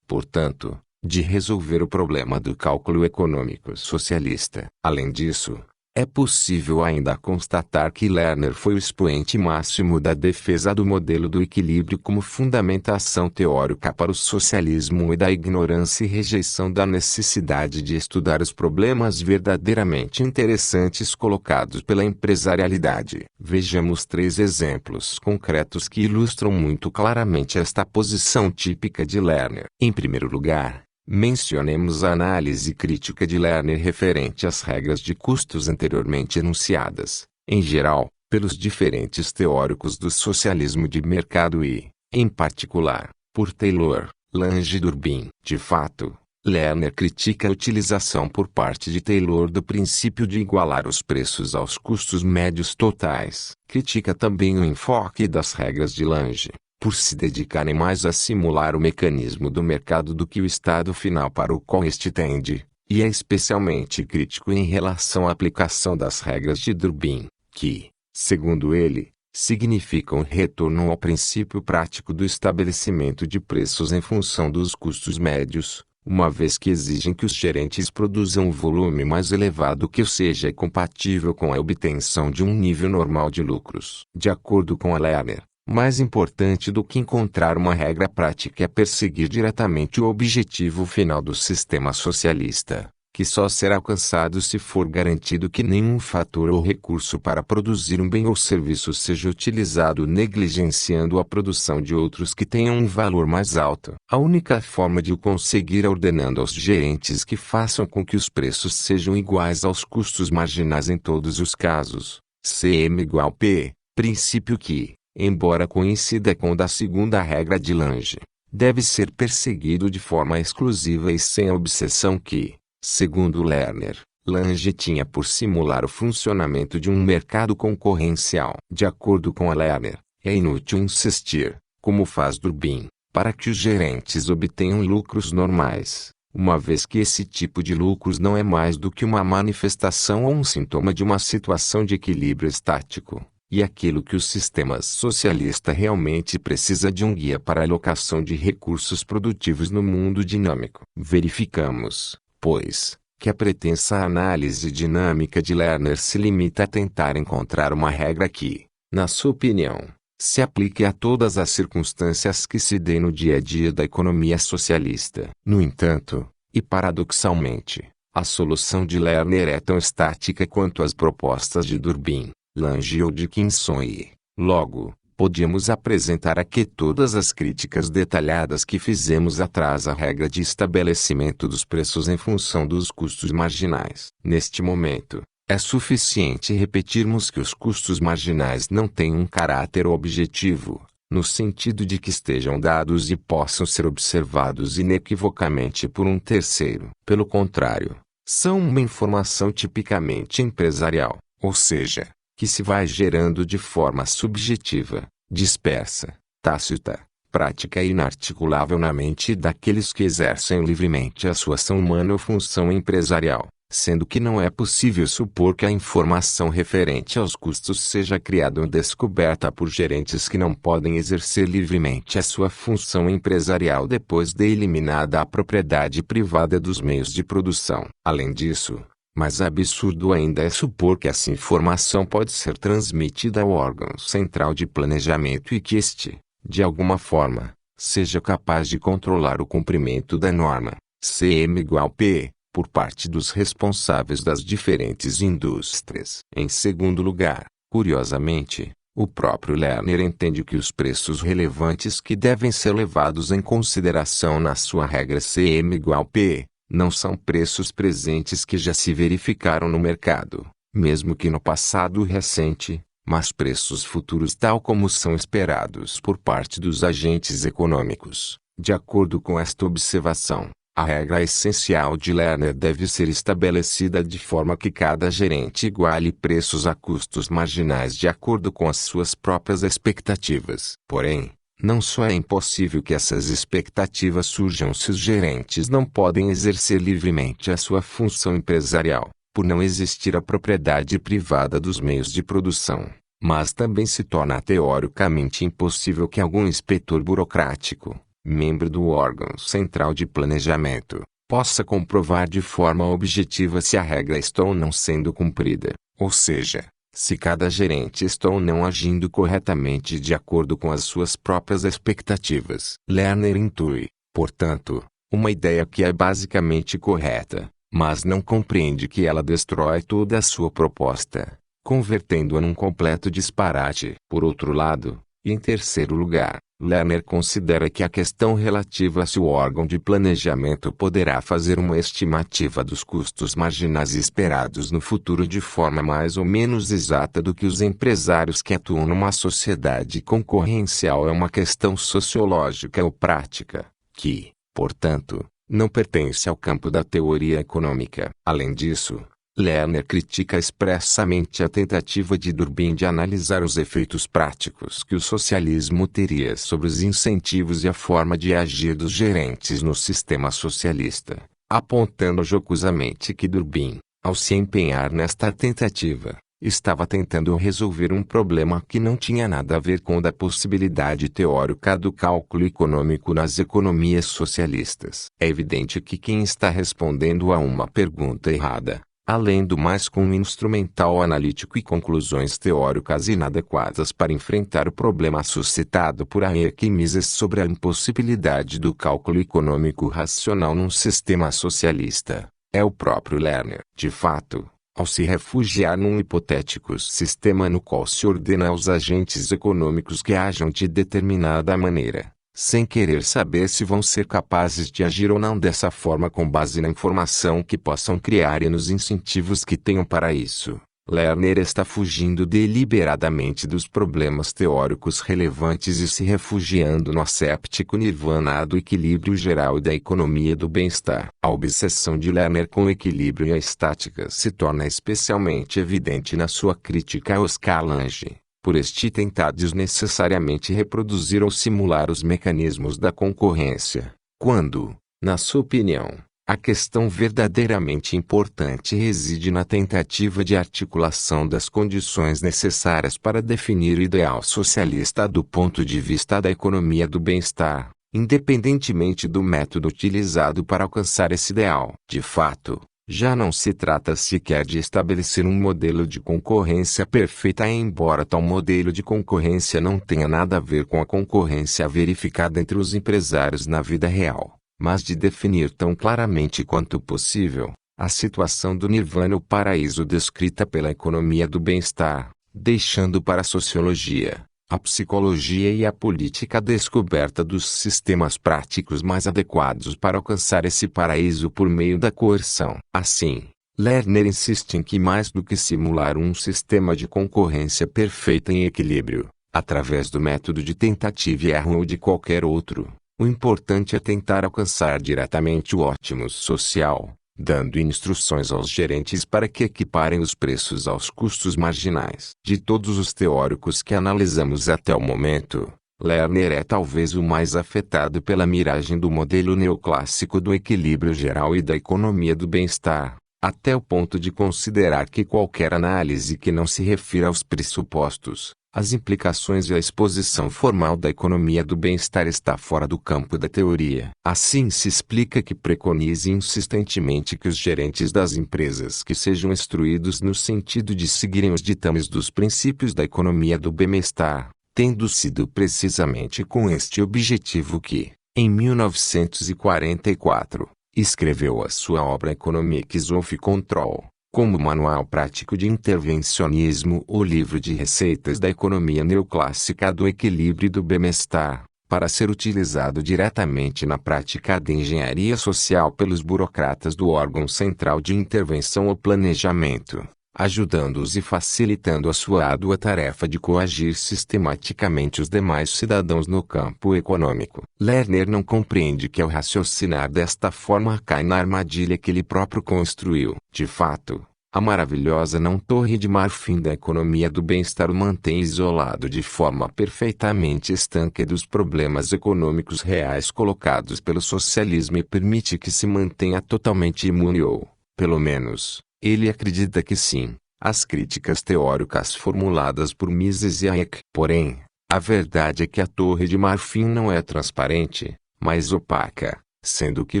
portanto, de resolver o problema do cálculo econômico socialista. Além disso, é possível ainda constatar que Lerner foi o expoente máximo da defesa do modelo do equilíbrio como fundamentação teórica para o socialismo e da ignorância e rejeição da necessidade de estudar os problemas verdadeiramente interessantes colocados pela empresarialidade. Vejamos 3 exemplos concretos que ilustram muito claramente esta posição típica de Lerner. Em primeiro lugar, mencionemos a análise crítica de Lerner referente às regras de custos anteriormente enunciadas, em geral, pelos diferentes teóricos do socialismo de mercado e, em particular, por Taylor, Lange e Durbin. De fato, Lerner critica a utilização por parte de Taylor do princípio de igualar os preços aos custos médios totais. Critica também o enfoque das regras de Lange, por se dedicarem mais a simular o mecanismo do mercado do que o estado final para o qual este tende, e é especialmente crítico em relação à aplicação das regras de Durbin, que, segundo ele, significam retorno ao princípio prático do estabelecimento de preços em função dos custos médios, uma vez que exigem que os gerentes produzam um volume mais elevado que seja compatível com a obtenção de um nível normal de lucros. De acordo com Lerner, mais importante do que encontrar uma regra prática é perseguir diretamente o objetivo final do sistema socialista, que só será alcançado se for garantido que nenhum fator ou recurso para produzir um bem ou serviço seja utilizado negligenciando a produção de outros que tenham um valor mais alto. A única forma de o conseguir é ordenando aos gerentes que façam com que os preços sejam iguais aos custos marginais em todos os casos. CM igual P, princípio que, embora coincida com o da segunda regra de Lange, deve ser perseguido de forma exclusiva e sem a obsessão que, segundo Lerner, Lange tinha por simular o funcionamento de um mercado concorrencial. De acordo com Lerner, é inútil insistir, como faz Durbin, para que os gerentes obtenham lucros normais, uma vez que esse tipo de lucros não é mais do que uma manifestação ou um sintoma de uma situação de equilíbrio estático. E aquilo que o sistema socialista realmente precisa de um guia para a alocação de recursos produtivos no mundo dinâmico. Verificamos, pois, que a pretensa análise dinâmica de Lerner se limita a tentar encontrar uma regra que, na sua opinião, se aplique a todas as circunstâncias que se dêem no dia a dia da economia socialista. No entanto, e paradoxalmente, a solução de Lerner é tão estática quanto as propostas de Durbin, Lange ou Dickinson e, logo, podíamos apresentar aqui todas as críticas detalhadas que fizemos atrás à regra de estabelecimento dos preços em função dos custos marginais. Neste momento, é suficiente repetirmos que os custos marginais não têm um caráter objetivo, no sentido de que estejam dados e possam ser observados inequivocamente por um terceiro. Pelo contrário, são uma informação tipicamente empresarial, ou seja, que se vai gerando de forma subjetiva, dispersa, tácita, prática e inarticulável na mente daqueles que exercem livremente a sua ação humana ou função empresarial, sendo que não é possível supor que a informação referente aos custos seja criada ou descoberta por gerentes que não podem exercer livremente a sua função empresarial depois de eliminada a propriedade privada dos meios de produção. Além disso, mais absurdo ainda é supor que essa informação pode ser transmitida ao órgão central de planejamento e que este, de alguma forma, seja capaz de controlar o cumprimento da norma, CM igual P, por parte dos responsáveis das diferentes indústrias. Em segundo lugar, curiosamente, o próprio Lerner entende que os preços relevantes que devem ser levados em consideração na sua regra CM igual P, não são preços presentes que já se verificaram no mercado, mesmo que no passado recente, mas preços futuros tal como são esperados por parte dos agentes econômicos. De acordo com esta observação, A regra essencial de Lerner deve ser estabelecida de forma que cada gerente iguale preços a custos marginais de acordo com as suas próprias expectativas. Porém, não só é impossível que essas expectativas surjam se os gerentes não podem exercer livremente a sua função empresarial, por não existir a propriedade privada dos meios de produção, mas também se torna teoricamente impossível que algum inspetor burocrático, membro do órgão central de planejamento, possa comprovar de forma objetiva se a regra está ou não sendo cumprida, ou seja, se cada gerente está ou não agindo corretamente de acordo com as suas próprias expectativas. Lerner intui, portanto, uma ideia que é basicamente correta, mas não compreende que ela destrói toda a sua proposta, convertendo-a num completo disparate. Por outro lado, e em terceiro lugar, Lerner considera que a questão relativa a se o órgão de planejamento poderá fazer uma estimativa dos custos marginais esperados no futuro de forma mais ou menos exata do que os empresários que atuam numa sociedade concorrencial é uma questão sociológica ou prática, que, portanto, não pertence ao campo da teoria econômica. Além disso, Lerner critica expressamente a tentativa de Durbin de analisar os efeitos práticos que o socialismo teria sobre os incentivos e a forma de agir dos gerentes no sistema socialista, apontando jocosamente que Durbin, ao se empenhar nesta tentativa, estava tentando resolver um problema que não tinha nada a ver com a possibilidade teórica do cálculo econômico nas economias socialistas. É evidente que quem está respondendo a uma pergunta errada, além do mais com um instrumental analítico e conclusões teóricas inadequadas para enfrentar o problema suscitado por Hayek e Mises sobre a impossibilidade do cálculo econômico racional num sistema socialista, é o próprio Lerner. De fato, ao se refugiar num hipotético sistema no qual se ordena aos agentes econômicos que ajam de determinada maneira, sem querer saber se vão ser capazes de agir ou não dessa forma com base na informação que possam criar e nos incentivos que tenham para isso, Lerner está fugindo deliberadamente dos problemas teóricos relevantes e se refugiando no asséptico nirvana do equilíbrio geral e da economia do bem-estar. A obsessão de Lerner com o equilíbrio e a estática se torna especialmente evidente na sua crítica a Oscar Lange, por este tentar desnecessariamente reproduzir ou simular os mecanismos da concorrência, quando, na sua opinião, a questão verdadeiramente importante reside na tentativa de articulação das condições necessárias para definir o ideal socialista do ponto de vista da economia do bem-estar, independentemente do método utilizado para alcançar esse ideal. De fato, já não se trata sequer de estabelecer um modelo de concorrência perfeita, embora tal modelo de concorrência não tenha nada a ver com a concorrência verificada entre os empresários na vida real, mas de definir tão claramente quanto possível a situação do nirvana ou paraíso descrita pela economia do bem-estar, deixando para a sociologia, a psicologia e a política a descoberta dos sistemas práticos mais adequados para alcançar esse paraíso por meio da coerção. Assim, Lerner insiste em que mais do que simular um sistema de concorrência perfeita em equilíbrio, através do método de tentativa e erro ou de qualquer outro, o importante é tentar alcançar diretamente o ótimo social, dando instruções aos gerentes para que equiparem os preços aos custos marginais. De todos os teóricos que analisamos até o momento, Lerner é talvez o mais afetado pela miragem do modelo neoclássico do equilíbrio geral e da economia do bem-estar, até o ponto de considerar que qualquer análise que não se refira aos pressupostos, as implicações e a exposição formal da economia do bem-estar está fora do campo da teoria. Assim se explica que preconize insistentemente que os gerentes das empresas que sejam instruídos no sentido de seguirem os ditames dos princípios da economia do bem-estar, tendo sido precisamente com este objetivo que, em 1944, escreveu a sua obra Economics of Control, como manual prático de intervencionismo ou livro de receitas da economia neoclássica do equilíbrio e do bem-estar, para ser utilizado diretamente na prática da engenharia social pelos burocratas do órgão central de intervenção ou planejamento, ajudando-os e facilitando a sua árdua tarefa de coagir sistematicamente os demais cidadãos no campo econômico. Lerner não compreende que ao raciocinar desta forma cai na armadilha que ele próprio construiu. De fato, a maravilhosa não torre de marfim da economia do bem-estar o mantém isolado de forma perfeitamente estanque dos problemas econômicos reais colocados pelo socialismo e permite que se mantenha totalmente imune ou, pelo menos, ele acredita que sim, às críticas teóricas formuladas por Mises e Hayek. Porém, a verdade é que a torre de marfim não é transparente, mas opaca, sendo que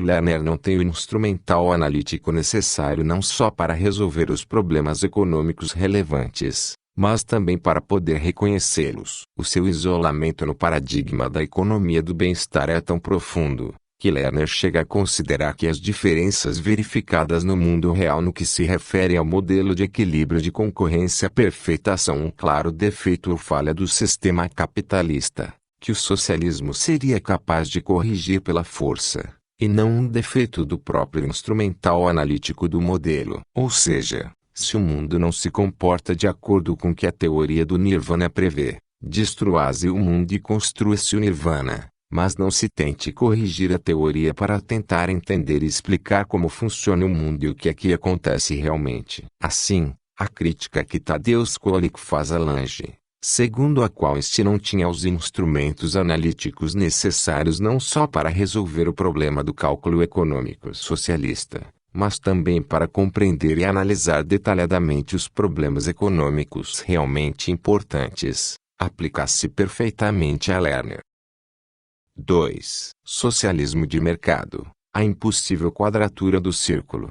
Lerner não tem o instrumental analítico necessário não só para resolver os problemas econômicos relevantes, mas também para poder reconhecê-los. O seu isolamento no paradigma da economia do bem-estar é tão profundo, que Lerner chega a considerar que as diferenças verificadas no mundo real no que se refere ao modelo de equilíbrio de concorrência perfeita são um claro defeito ou falha do sistema capitalista, que o socialismo seria capaz de corrigir pela força, e não um defeito do próprio instrumental analítico do modelo. Ou seja, se o mundo não se comporta de acordo com o que a teoria do Nirvana prevê, destrua-se o mundo e construa-se o Nirvana, mas não se tente corrigir a teoria para tentar entender e explicar como funciona o mundo e o que aqui acontece realmente. Assim, a crítica que Tadeusz Kolik faz a Lange, segundo a qual este não tinha os instrumentos analíticos necessários não só para resolver o problema do cálculo econômico socialista, mas também para compreender e analisar detalhadamente os problemas econômicos realmente importantes, aplica-se perfeitamente a Lerner. 2. Socialismo de mercado, a impossível quadratura do círculo.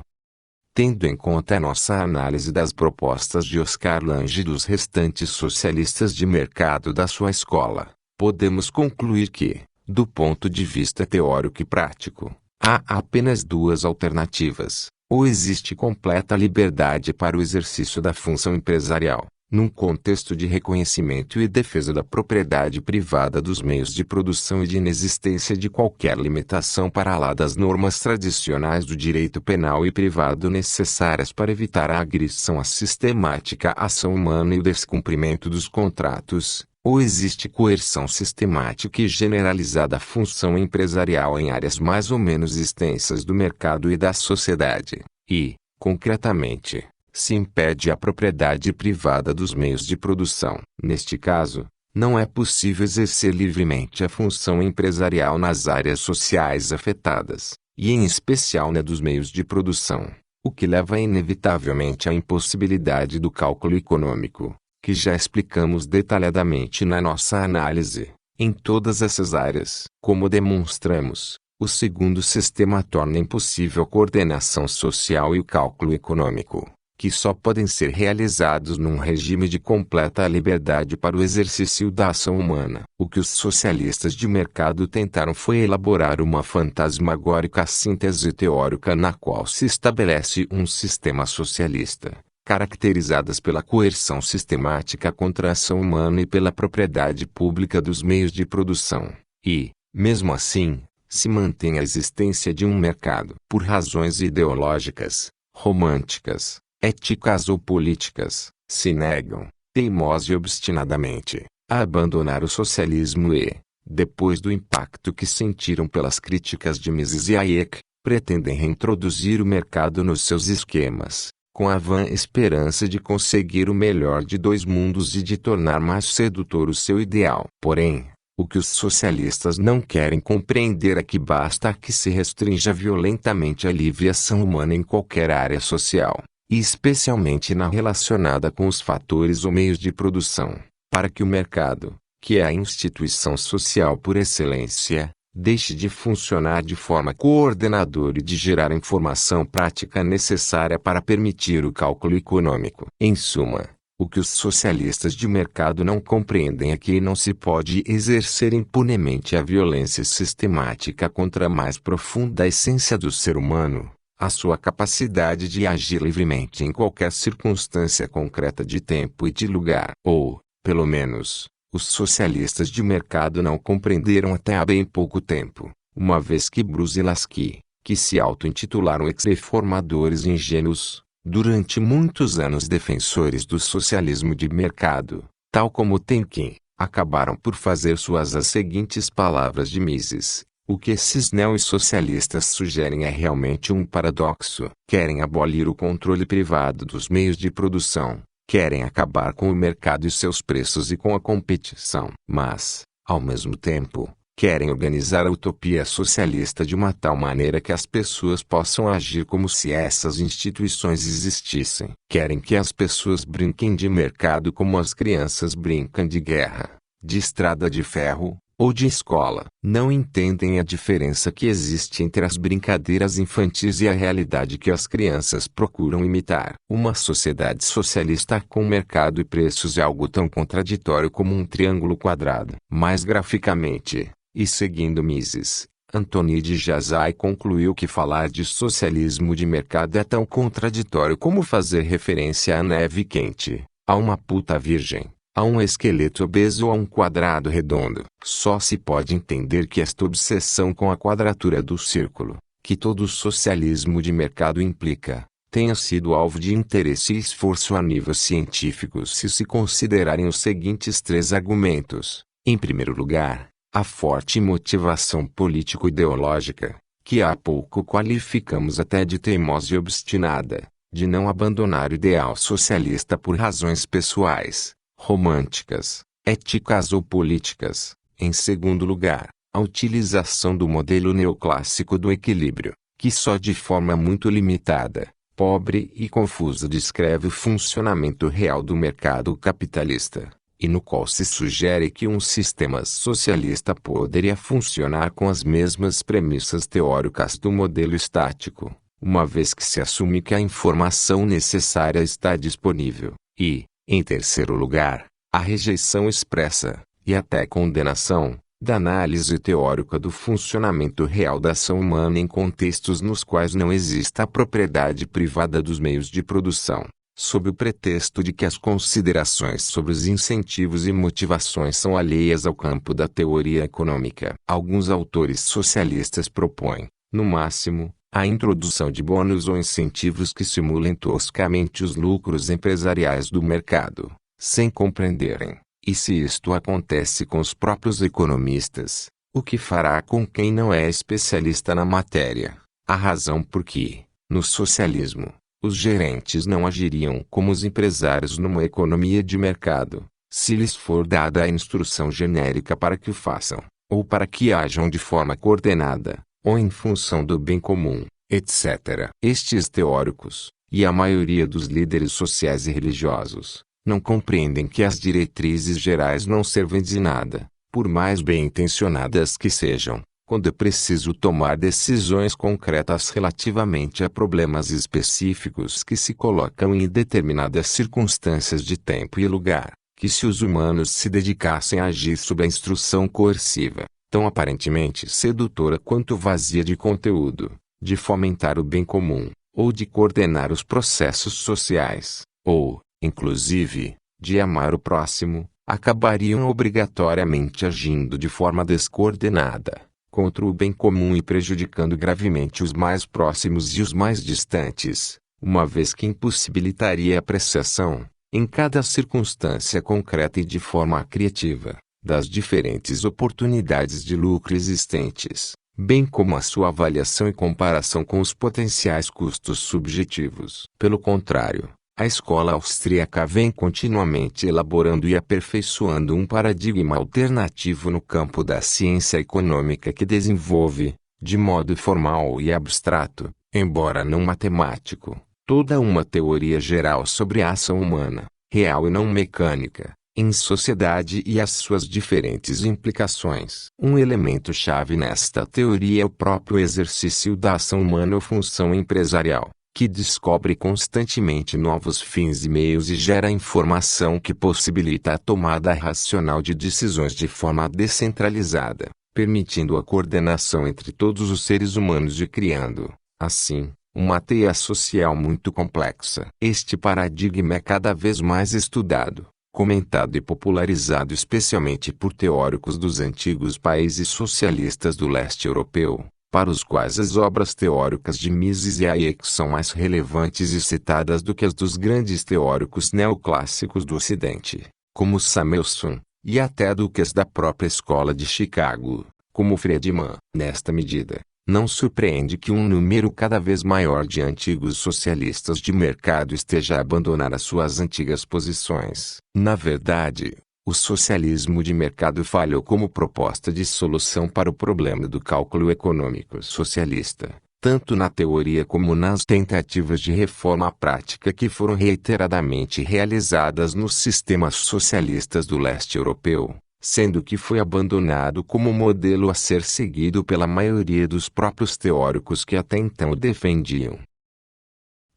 Tendo em conta a nossa análise das propostas de Oscar Lange e dos restantes socialistas de mercado da sua escola, podemos concluir que, do ponto de vista teórico e prático, há apenas duas alternativas: ou existe completa liberdade para o exercício da função empresarial, num contexto de reconhecimento e defesa da propriedade privada dos meios de produção e de inexistência de qualquer limitação para lá das normas tradicionais do direito penal e privado necessárias para evitar a agressão à sistemática ação humana e o descumprimento dos contratos, ou existe coerção sistemática e generalizada à função empresarial em áreas mais ou menos extensas do mercado e da sociedade, e, concretamente, se impede a propriedade privada dos meios de produção. Neste caso, não é possível exercer livremente a função empresarial nas áreas sociais afetadas, e em especial na dos meios de produção, o que leva inevitavelmente à impossibilidade do cálculo econômico, que já explicamos detalhadamente na nossa análise. Em todas essas áreas, como demonstramos, o segundo sistema torna impossível a coordenação social e o cálculo econômico, que só podem ser realizados num regime de completa liberdade para o exercício da ação humana. O que os socialistas de mercado tentaram foi elaborar uma fantasmagórica síntese teórica na qual se estabelece um sistema socialista, caracterizadas pela coerção sistemática contra a ação humana e pela propriedade pública dos meios de produção, e, mesmo assim, se mantém a existência de um mercado. Por razões ideológicas, românticas, éticas ou políticas, se negam, teimosa e obstinadamente, a abandonar o socialismo e, depois do impacto que sentiram pelas críticas de Mises e Hayek, pretendem reintroduzir o mercado nos seus esquemas, com a vã esperança de conseguir o melhor de dois mundos e de tornar mais sedutor o seu ideal. Porém, o que os socialistas não querem compreender é que basta que se restrinja violentamente a livre ação humana em qualquer área social, e especialmente na relacionada com os fatores ou meios de produção, para que o mercado, que é a instituição social por excelência, deixe de funcionar de forma coordenadora e de gerar informação prática necessária para permitir o cálculo econômico. Em suma, o que os socialistas de mercado não compreendem é que não se pode exercer impunemente a violência sistemática contra a mais profunda essência do ser humano, a sua capacidade de agir livremente em qualquer circunstância concreta de tempo e de lugar. Ou, pelo menos, os socialistas de mercado não compreenderam até há bem pouco tempo, uma vez que Bruce e Lasky, que se auto-intitularam ex-reformadores ingênuos, Durante muitos anos defensores do socialismo de mercado, tal como Tenkin, acabaram por fazer suas as seguintes palavras de Mises: o que esses neossocialistas sugerem é realmente um paradoxo. Querem abolir o controle privado dos meios de produção, querem acabar com o mercado e seus preços e com a competição. Mas, ao mesmo tempo, querem organizar a utopia socialista de uma tal maneira que as pessoas possam agir como se essas instituições existissem. Querem que as pessoas brinquem de mercado como as crianças brincam de guerra, de estrada de ferro, ou de escola. Não entendem a diferença que existe entre as brincadeiras infantis e a realidade que as crianças procuram imitar. Uma sociedade socialista com mercado e preços é algo tão contraditório como um triângulo quadrado. Mais graficamente, e seguindo Mises, Antoni de Jazay concluiu que falar de socialismo de mercado é tão contraditório como fazer referência à neve quente, a uma puta virgem, a um esqueleto obeso ou a um quadrado redondo. Só se pode entender que esta obsessão com a quadratura do círculo, que todo socialismo de mercado implica, tenha sido alvo de interesse e esforço a nível científico se considerarem os seguintes três argumentos. Em primeiro lugar, a forte motivação político-ideológica, que há pouco qualificamos até de teimosa e obstinada, de não abandonar o ideal socialista por razões pessoais, românticas, éticas ou políticas. Em segundo lugar, a utilização do modelo neoclássico do equilíbrio, que só de forma muito limitada, pobre e confusa descreve o funcionamento real do mercado capitalista, e no qual se sugere que um sistema socialista poderia funcionar com as mesmas premissas teóricas do modelo estático, uma vez que se assume que a informação necessária está disponível, e, em terceiro lugar, a rejeição expressa, e até condenação, da análise teórica do funcionamento real da ação humana em contextos nos quais não exista a propriedade privada dos meios de produção, sob o pretexto de que as considerações sobre os incentivos e motivações são alheias ao campo da teoria econômica. Alguns autores socialistas propõem, no máximo, a introdução de bônus ou incentivos que simulem toscamente os lucros empresariais do mercado, sem compreenderem, e se isto acontece com os próprios economistas, o que fará com quem não é especialista na matéria? A razão por que, no socialismo, os gerentes não agiriam como os empresários numa economia de mercado, se lhes for dada a instrução genérica para que o façam, ou para que ajam de forma coordenada, ou em função do bem comum, etc. Estes teóricos, e a maioria dos líderes sociais e religiosos, não compreendem que as diretrizes gerais não servem de nada, por mais bem intencionadas que sejam, quando é preciso tomar decisões concretas relativamente a problemas específicos que se colocam em determinadas circunstâncias de tempo e lugar, que se os humanos se dedicassem a agir sob a instrução coerciva, tão aparentemente sedutora quanto vazia de conteúdo, de fomentar o bem comum, ou de coordenar os processos sociais, ou, inclusive, de amar o próximo, acabariam obrigatoriamente agindo de forma descoordenada, contra o bem comum e prejudicando gravemente os mais próximos e os mais distantes, uma vez que impossibilitaria a apreciação, em cada circunstância concreta e de forma criativa, das diferentes oportunidades de lucro existentes, bem como a sua avaliação e comparação com os potenciais custos subjetivos. Pelo contrário, a escola austríaca vem continuamente elaborando e aperfeiçoando um paradigma alternativo no campo da ciência econômica que desenvolve, de modo formal e abstrato, embora não matemático, toda uma teoria geral sobre a ação humana, real e não mecânica, em sociedade e as suas diferentes implicações. Um elemento-chave nesta teoria é o próprio exercício da ação humana ou função empresarial, que descobre constantemente novos fins e meios e gera informação que possibilita a tomada racional de decisões de forma descentralizada, permitindo a coordenação entre todos os seres humanos e criando, assim, uma teia social muito complexa. Este paradigma é cada vez mais estudado, comentado e popularizado especialmente por teóricos dos antigos países socialistas do leste europeu, para os quais as obras teóricas de Mises e Hayek são mais relevantes e citadas do que as dos grandes teóricos neoclássicos do Ocidente, como Samuelson, e até do que as da própria Escola de Chicago, como Friedman. Nesta medida, não surpreende que um número cada vez maior de antigos socialistas de mercado esteja a abandonar as suas antigas posições. Na verdade, o socialismo de mercado falhou como proposta de solução para o problema do cálculo econômico socialista, tanto na teoria como nas tentativas de reforma prática que foram reiteradamente realizadas nos sistemas socialistas do leste europeu, sendo que foi abandonado como modelo a ser seguido pela maioria dos próprios teóricos que até então o defendiam.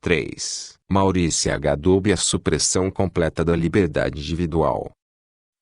3. Maurice H. Dobb e a supressão completa da liberdade individual.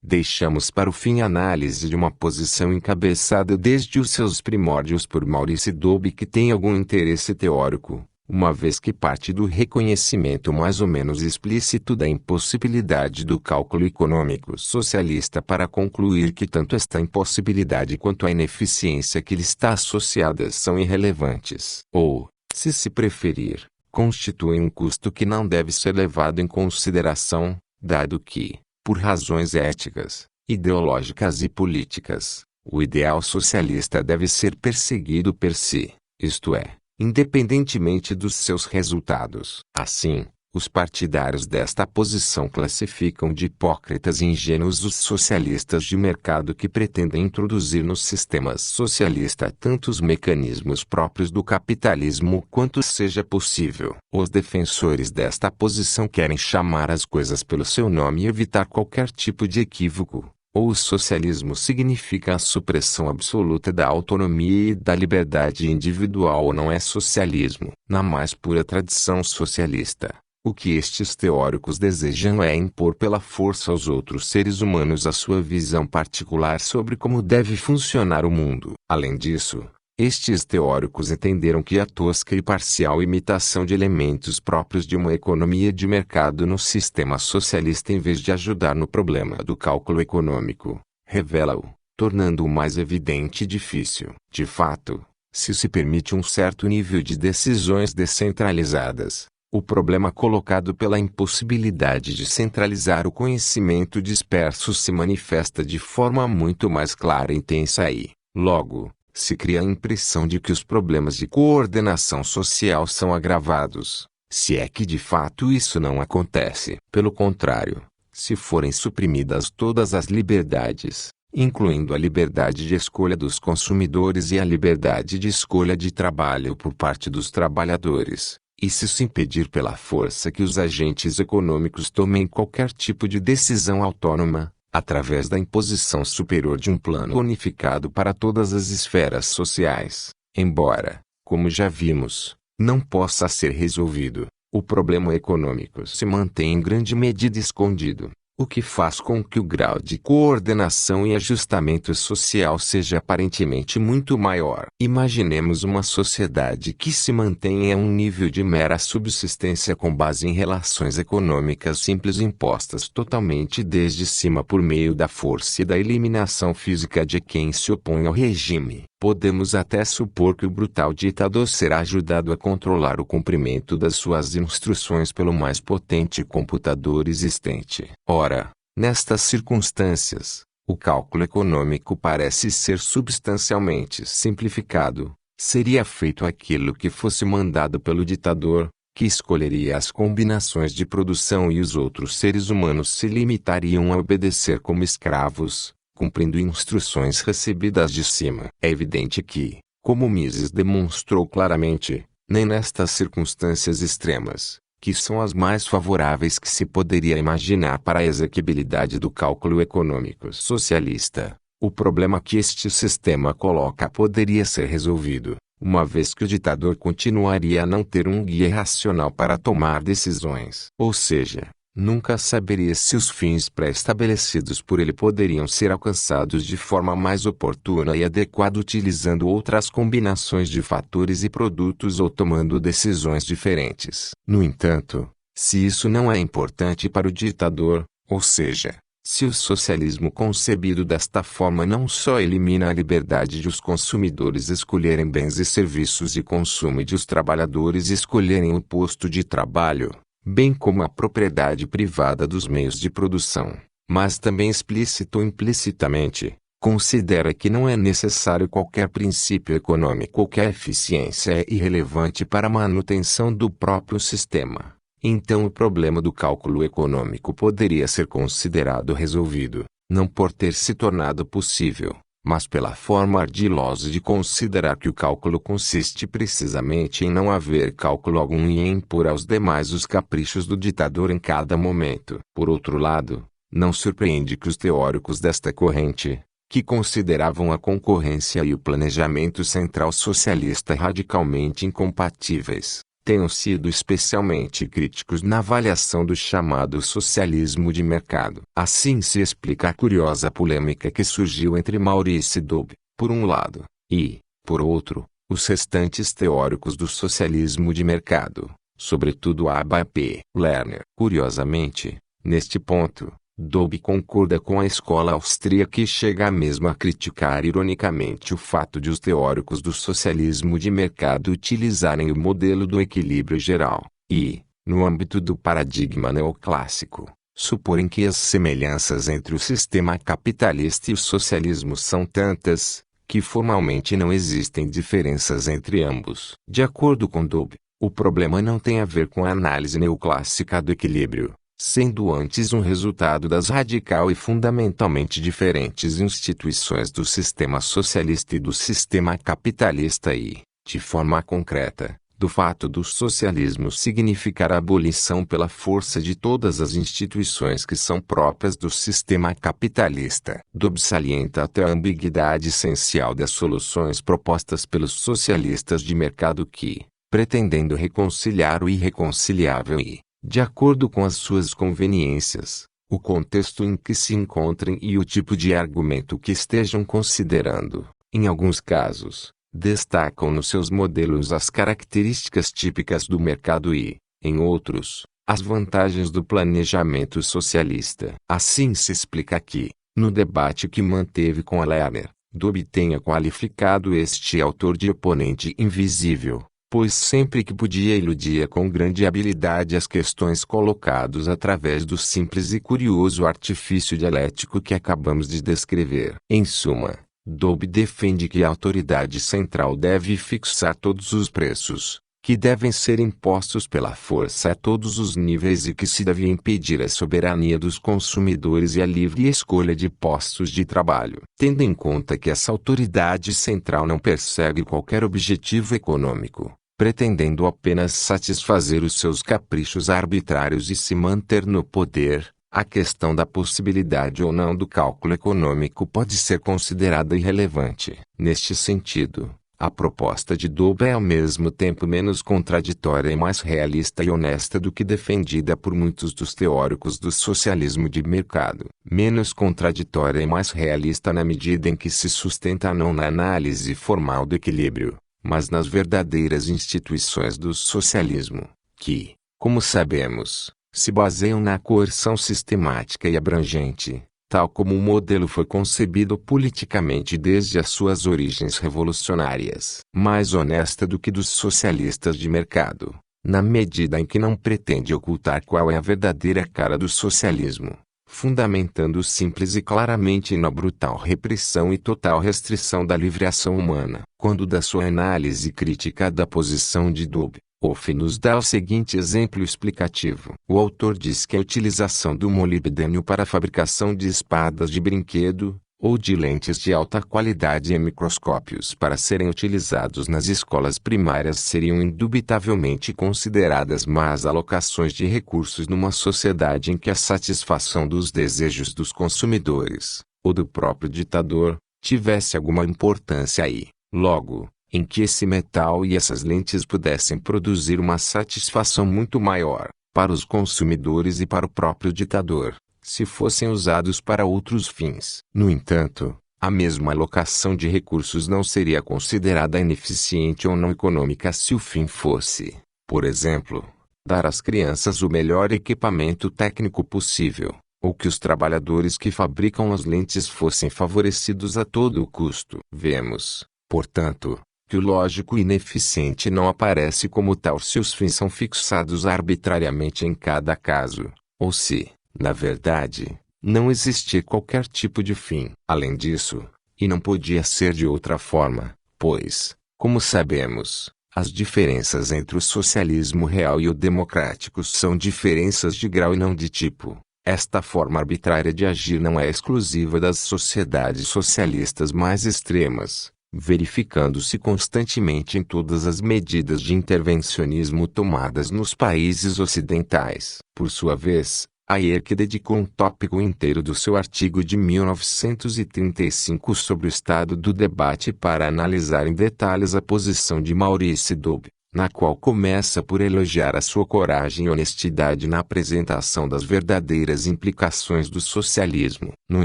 Deixamos para o fim a análise de uma posição encabeçada desde os seus primórdios por Maurice Dobb que tem algum interesse teórico, uma vez que parte do reconhecimento mais ou menos explícito da impossibilidade do cálculo econômico socialista para concluir que tanto esta impossibilidade quanto a ineficiência que lhe está associada são irrelevantes, ou, se preferir, constituem um custo que não deve ser levado em consideração, dado que, por razões éticas, ideológicas e políticas, o ideal socialista deve ser perseguido per se, isto é, independentemente dos seus resultados. Assim, os partidários desta posição classificam de hipócritas e ingênuos os socialistas de mercado que pretendem introduzir no sistema socialista tanto os mecanismos próprios do capitalismo quanto seja possível. Os defensores desta posição querem chamar as coisas pelo seu nome e evitar qualquer tipo de equívoco. Ou o socialismo significa a supressão absoluta da autonomia e da liberdade individual ou não é socialismo. Na mais pura tradição socialista, o que estes teóricos desejam é impor pela força aos outros seres humanos a sua visão particular sobre como deve funcionar o mundo. Além disso, estes teóricos entenderam que a tosca e parcial imitação de elementos próprios de uma economia de mercado no sistema socialista em vez de ajudar no problema do cálculo econômico, revela-o, tornando-o mais evidente e difícil. De fato, se permite um certo nível de decisões descentralizadas, o problema colocado pela impossibilidade de centralizar o conhecimento disperso se manifesta de forma muito mais clara e intensa e, logo, se cria a impressão de que os problemas de coordenação social são agravados, se é que de fato isso não acontece. Pelo contrário, se forem suprimidas todas as liberdades, incluindo a liberdade de escolha dos consumidores e a liberdade de escolha de trabalho por parte dos trabalhadores, e se impedir pela força que os agentes econômicos tomem qualquer tipo de decisão autônoma, através da imposição superior de um plano unificado para todas as esferas sociais, embora, como já vimos, não possa ser resolvido, o problema econômico se mantém em grande medida escondido, o que faz com que o grau de coordenação e ajustamento social seja aparentemente muito maior. Imaginemos uma sociedade que se mantém a um nível de mera subsistência com base em relações econômicas simples impostas totalmente desde cima por meio da força e da eliminação física de quem se opõe ao regime. Podemos até supor que o brutal ditador será ajudado a controlar o cumprimento das suas instruções pelo mais potente computador existente. Ora, nestas circunstâncias, o cálculo econômico parece ser substancialmente simplificado. Seria feito aquilo que fosse mandado pelo ditador, que escolheria as combinações de produção e os outros seres humanos se limitariam a obedecer como escravos, cumprindo instruções recebidas de cima. É evidente que, como Mises demonstrou claramente, nem nestas circunstâncias extremas, que são as mais favoráveis que se poderia imaginar para a exequibilidade do cálculo econômico socialista, o problema que este sistema coloca poderia ser resolvido, uma vez que o ditador continuaria a não ter um guia racional para tomar decisões. Ou seja, nunca saberia se os fins pré-estabelecidos por ele poderiam ser alcançados de forma mais oportuna e adequada utilizando outras combinações de fatores e produtos ou tomando decisões diferentes. No entanto, se isso não é importante para o ditador, ou seja, Se o socialismo concebido desta forma não só elimina a liberdade de os consumidores escolherem bens e serviços de consumo e de os trabalhadores escolherem o posto de trabalho, bem como a propriedade privada dos meios de produção, mas também explícito ou implicitamente, considera que não é necessário qualquer princípio econômico ou que a eficiência é irrelevante para a manutenção do próprio sistema. Então o problema do cálculo econômico poderia ser considerado resolvido, não por ter se tornado possível, mas pela forma ardilosa de considerar que o cálculo consiste precisamente em não haver cálculo algum e em impor aos demais os caprichos do ditador em cada momento. Por outro lado, não surpreende que os teóricos desta corrente, que consideravam a concorrência e o planejamento central socialista radicalmente incompatíveis, tenham sido especialmente críticos na avaliação do chamado socialismo de mercado. Assim se explica a curiosa polêmica que surgiu entre Maurice e Dobb, por um lado, e, por outro, os restantes teóricos do socialismo de mercado, sobretudo Abba P. Lerner. Curiosamente, neste ponto, Dobb concorda com a escola austríaca e chega mesmo a criticar ironicamente o fato de os teóricos do socialismo de mercado utilizarem o modelo do equilíbrio geral, e, no âmbito do paradigma neoclássico, suporem que as semelhanças entre o sistema capitalista e o socialismo são tantas, que formalmente não existem diferenças entre ambos. De acordo com Dobb, o problema não tem a ver com a análise neoclássica do equilíbrio, sendo antes um resultado das radical e fundamentalmente diferentes instituições do sistema socialista e do sistema capitalista e, de forma concreta, do fato do socialismo significar a abolição pela força de todas as instituições que são próprias do sistema capitalista. Dobb salienta até a ambiguidade essencial das soluções propostas pelos socialistas de mercado que, pretendendo reconciliar o irreconciliável e, de acordo com as suas conveniências, o contexto em que se encontrem e o tipo de argumento que estejam considerando, em alguns casos, destacam nos seus modelos as características típicas do mercado e, em outros, as vantagens do planejamento socialista. Assim se explica aqui, no debate que manteve com a Lerner, Dobb tenha qualificado este autor de oponente invisível, pois sempre que podia iludia com grande habilidade as questões colocadas através do simples e curioso artifício dialético que acabamos de descrever. Em suma, Dobb defende que a autoridade central deve fixar todos os preços, que devem ser impostos pela força a todos os níveis e que se deve impedir a soberania dos consumidores e a livre escolha de postos de trabalho. Tendo em conta que essa autoridade central não persegue qualquer objetivo econômico, pretendendo apenas satisfazer os seus caprichos arbitrários e se manter no poder, a questão da possibilidade ou não do cálculo econômico pode ser considerada irrelevante. Neste sentido, a proposta de Dobb é ao mesmo tempo menos contraditória e mais realista e honesta do que defendida por muitos dos teóricos do socialismo de mercado. Menos contraditória e mais realista na medida em que se sustenta não na análise formal do equilíbrio, mas nas verdadeiras instituições do socialismo, que, como sabemos, se baseiam na coerção sistemática e abrangente, tal como o modelo foi concebido politicamente desde as suas origens revolucionárias. Mais honesta do que dos socialistas de mercado, na medida em que não pretende ocultar qual é a verdadeira cara do socialismo, fundamentando simples e claramente na brutal repressão e total restrição da livre ação humana. Quando da sua análise crítica da posição de Dobb, Wolff nos dá o seguinte exemplo explicativo. O autor diz que a utilização do molibdênio para a fabricação de espadas de brinquedo, ou de lentes de alta qualidade em microscópios para serem utilizados nas escolas primárias seriam indubitavelmente consideradas más alocações de recursos numa sociedade em que a satisfação dos desejos dos consumidores, ou do próprio ditador, tivesse alguma importância e, logo, em que esse metal e essas lentes pudessem produzir uma satisfação muito maior, para os consumidores e para o próprio ditador, se fossem usados para outros fins. No entanto, a mesma alocação de recursos não seria considerada ineficiente ou não econômica se o fim fosse, por exemplo, dar às crianças o melhor equipamento técnico possível, ou que os trabalhadores que fabricam as lentes fossem favorecidos a todo custo. Vemos, portanto, que o lógico ineficiente não aparece como tal se os fins são fixados arbitrariamente em cada caso, ou se, na verdade, não existir qualquer tipo de fim. Além disso, e não podia ser de outra forma, pois, como sabemos, as diferenças entre o socialismo real e o democrático são diferenças de grau e não de tipo. Esta forma arbitrária de agir não é exclusiva das sociedades socialistas mais extremas, verificando-se constantemente em todas as medidas de intervencionismo tomadas nos países ocidentais. Por sua vez, Hayek dedicou um tópico inteiro do seu artigo de 1935 sobre o estado do debate para analisar em detalhes a posição de Maurice Dobb, na qual começa por elogiar a sua coragem e honestidade na apresentação das verdadeiras implicações do socialismo. No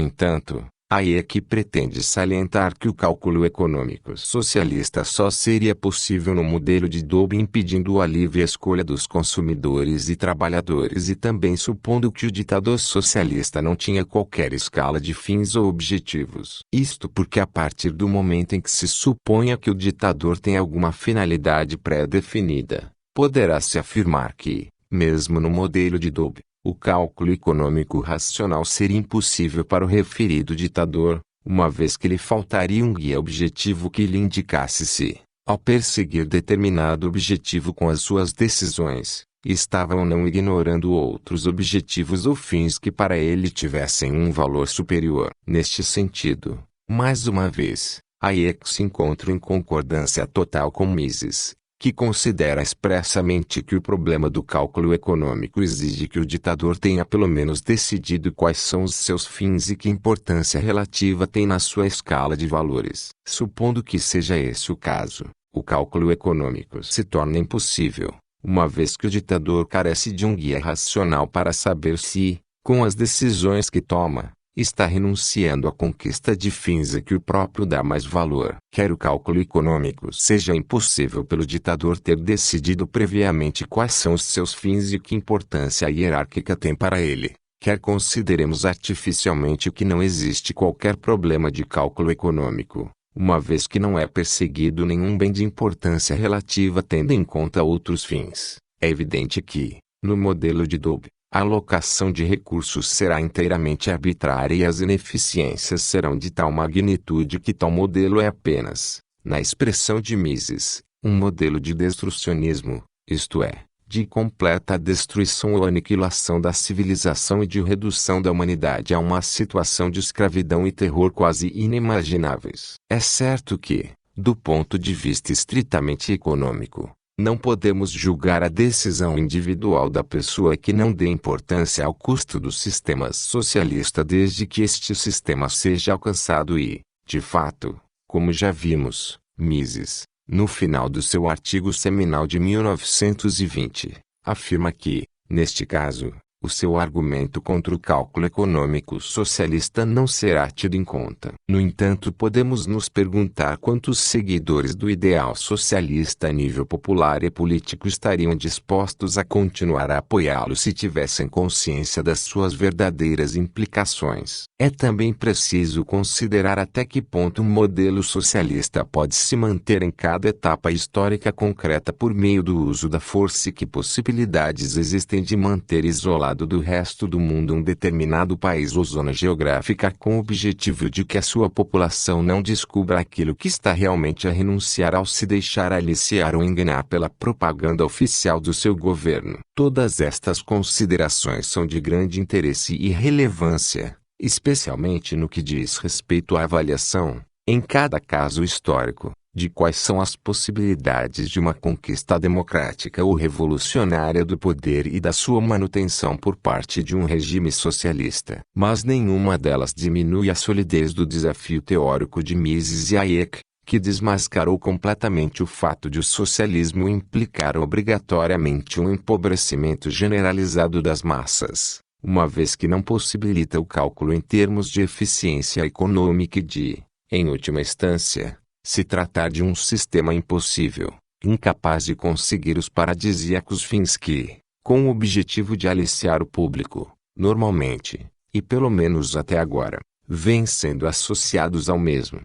entanto, Hayek pretende salientar que o cálculo econômico socialista só seria possível no modelo de Dobb, impedindo a livre escolha dos consumidores e trabalhadores e também supondo que o ditador socialista não tinha qualquer escala de fins ou objetivos. Isto porque a partir do momento em que se suponha que o ditador tem alguma finalidade pré-definida, poderá-se afirmar que, mesmo no modelo de Dobb, o cálculo econômico racional seria impossível para o referido ditador, uma vez que lhe faltaria um guia objetivo que lhe indicasse se, ao perseguir determinado objetivo com as suas decisões, estava ou não ignorando outros objetivos ou fins que para ele tivessem um valor superior. Neste sentido, mais uma vez, Hayek se encontra em concordância total com Mises, que considera expressamente que o problema do cálculo econômico exige que o ditador tenha pelo menos decidido quais são os seus fins e que importância relativa tem na sua escala de valores. Supondo que seja esse o caso, o cálculo econômico se torna impossível, uma vez que o ditador carece de um guia racional para saber se, com as decisões que toma, está renunciando à conquista de fins a que o próprio dá mais valor. Quer o cálculo econômico seja impossível pelo ditador ter decidido previamente quais são os seus fins e que importância hierárquica tem para ele, quer consideremos artificialmente que não existe qualquer problema de cálculo econômico, uma vez que não é perseguido nenhum bem de importância relativa tendo em conta outros fins. É evidente que, no modelo de Dobb, a alocação de recursos será inteiramente arbitrária e as ineficiências serão de tal magnitude que tal modelo é apenas, na expressão de Mises, um modelo de destrucionismo, isto é, de completa destruição ou aniquilação da civilização e de redução da humanidade a uma situação de escravidão e terror quase inimagináveis. É certo que, do ponto de vista estritamente econômico, não podemos julgar a decisão individual da pessoa que não dê importância ao custo do sistema socialista desde que este sistema seja alcançado e, de fato, como já vimos, Mises, no final do seu artigo seminal de 1920, afirma que, neste caso, o seu argumento contra o cálculo econômico socialista não será tido em conta. No entanto, podemos nos perguntar quantos seguidores do ideal socialista a nível popular e político estariam dispostos a continuar a apoiá-lo se tivessem consciência das suas verdadeiras implicações. É também preciso considerar até que ponto um modelo socialista pode se manter em cada etapa histórica concreta por meio do uso da força e que possibilidades existem de manter isolado do resto do mundo um determinado país ou zona geográfica com o objetivo de que a sua população não descubra aquilo que está realmente a renunciar ao se deixar aliciar ou enganar pela propaganda oficial do seu governo. Todas estas considerações são de grande interesse e relevância, especialmente no que diz respeito à avaliação, em cada caso histórico, de quais são as possibilidades de uma conquista democrática ou revolucionária do poder e da sua manutenção por parte de um regime socialista. Mas nenhuma delas diminui a solidez do desafio teórico de Mises e Hayek, que desmascarou completamente o fato de o socialismo implicar obrigatoriamente um empobrecimento generalizado das massas, uma vez que não possibilita o cálculo em termos de eficiência econômica e de, em última instância, se tratar de um sistema impossível, incapaz de conseguir os paradisíacos fins que, com o objetivo de aliciar o público, normalmente, e pelo menos até agora, vêm sendo associados ao mesmo.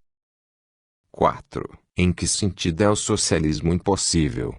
4. Em que sentido é o socialismo impossível?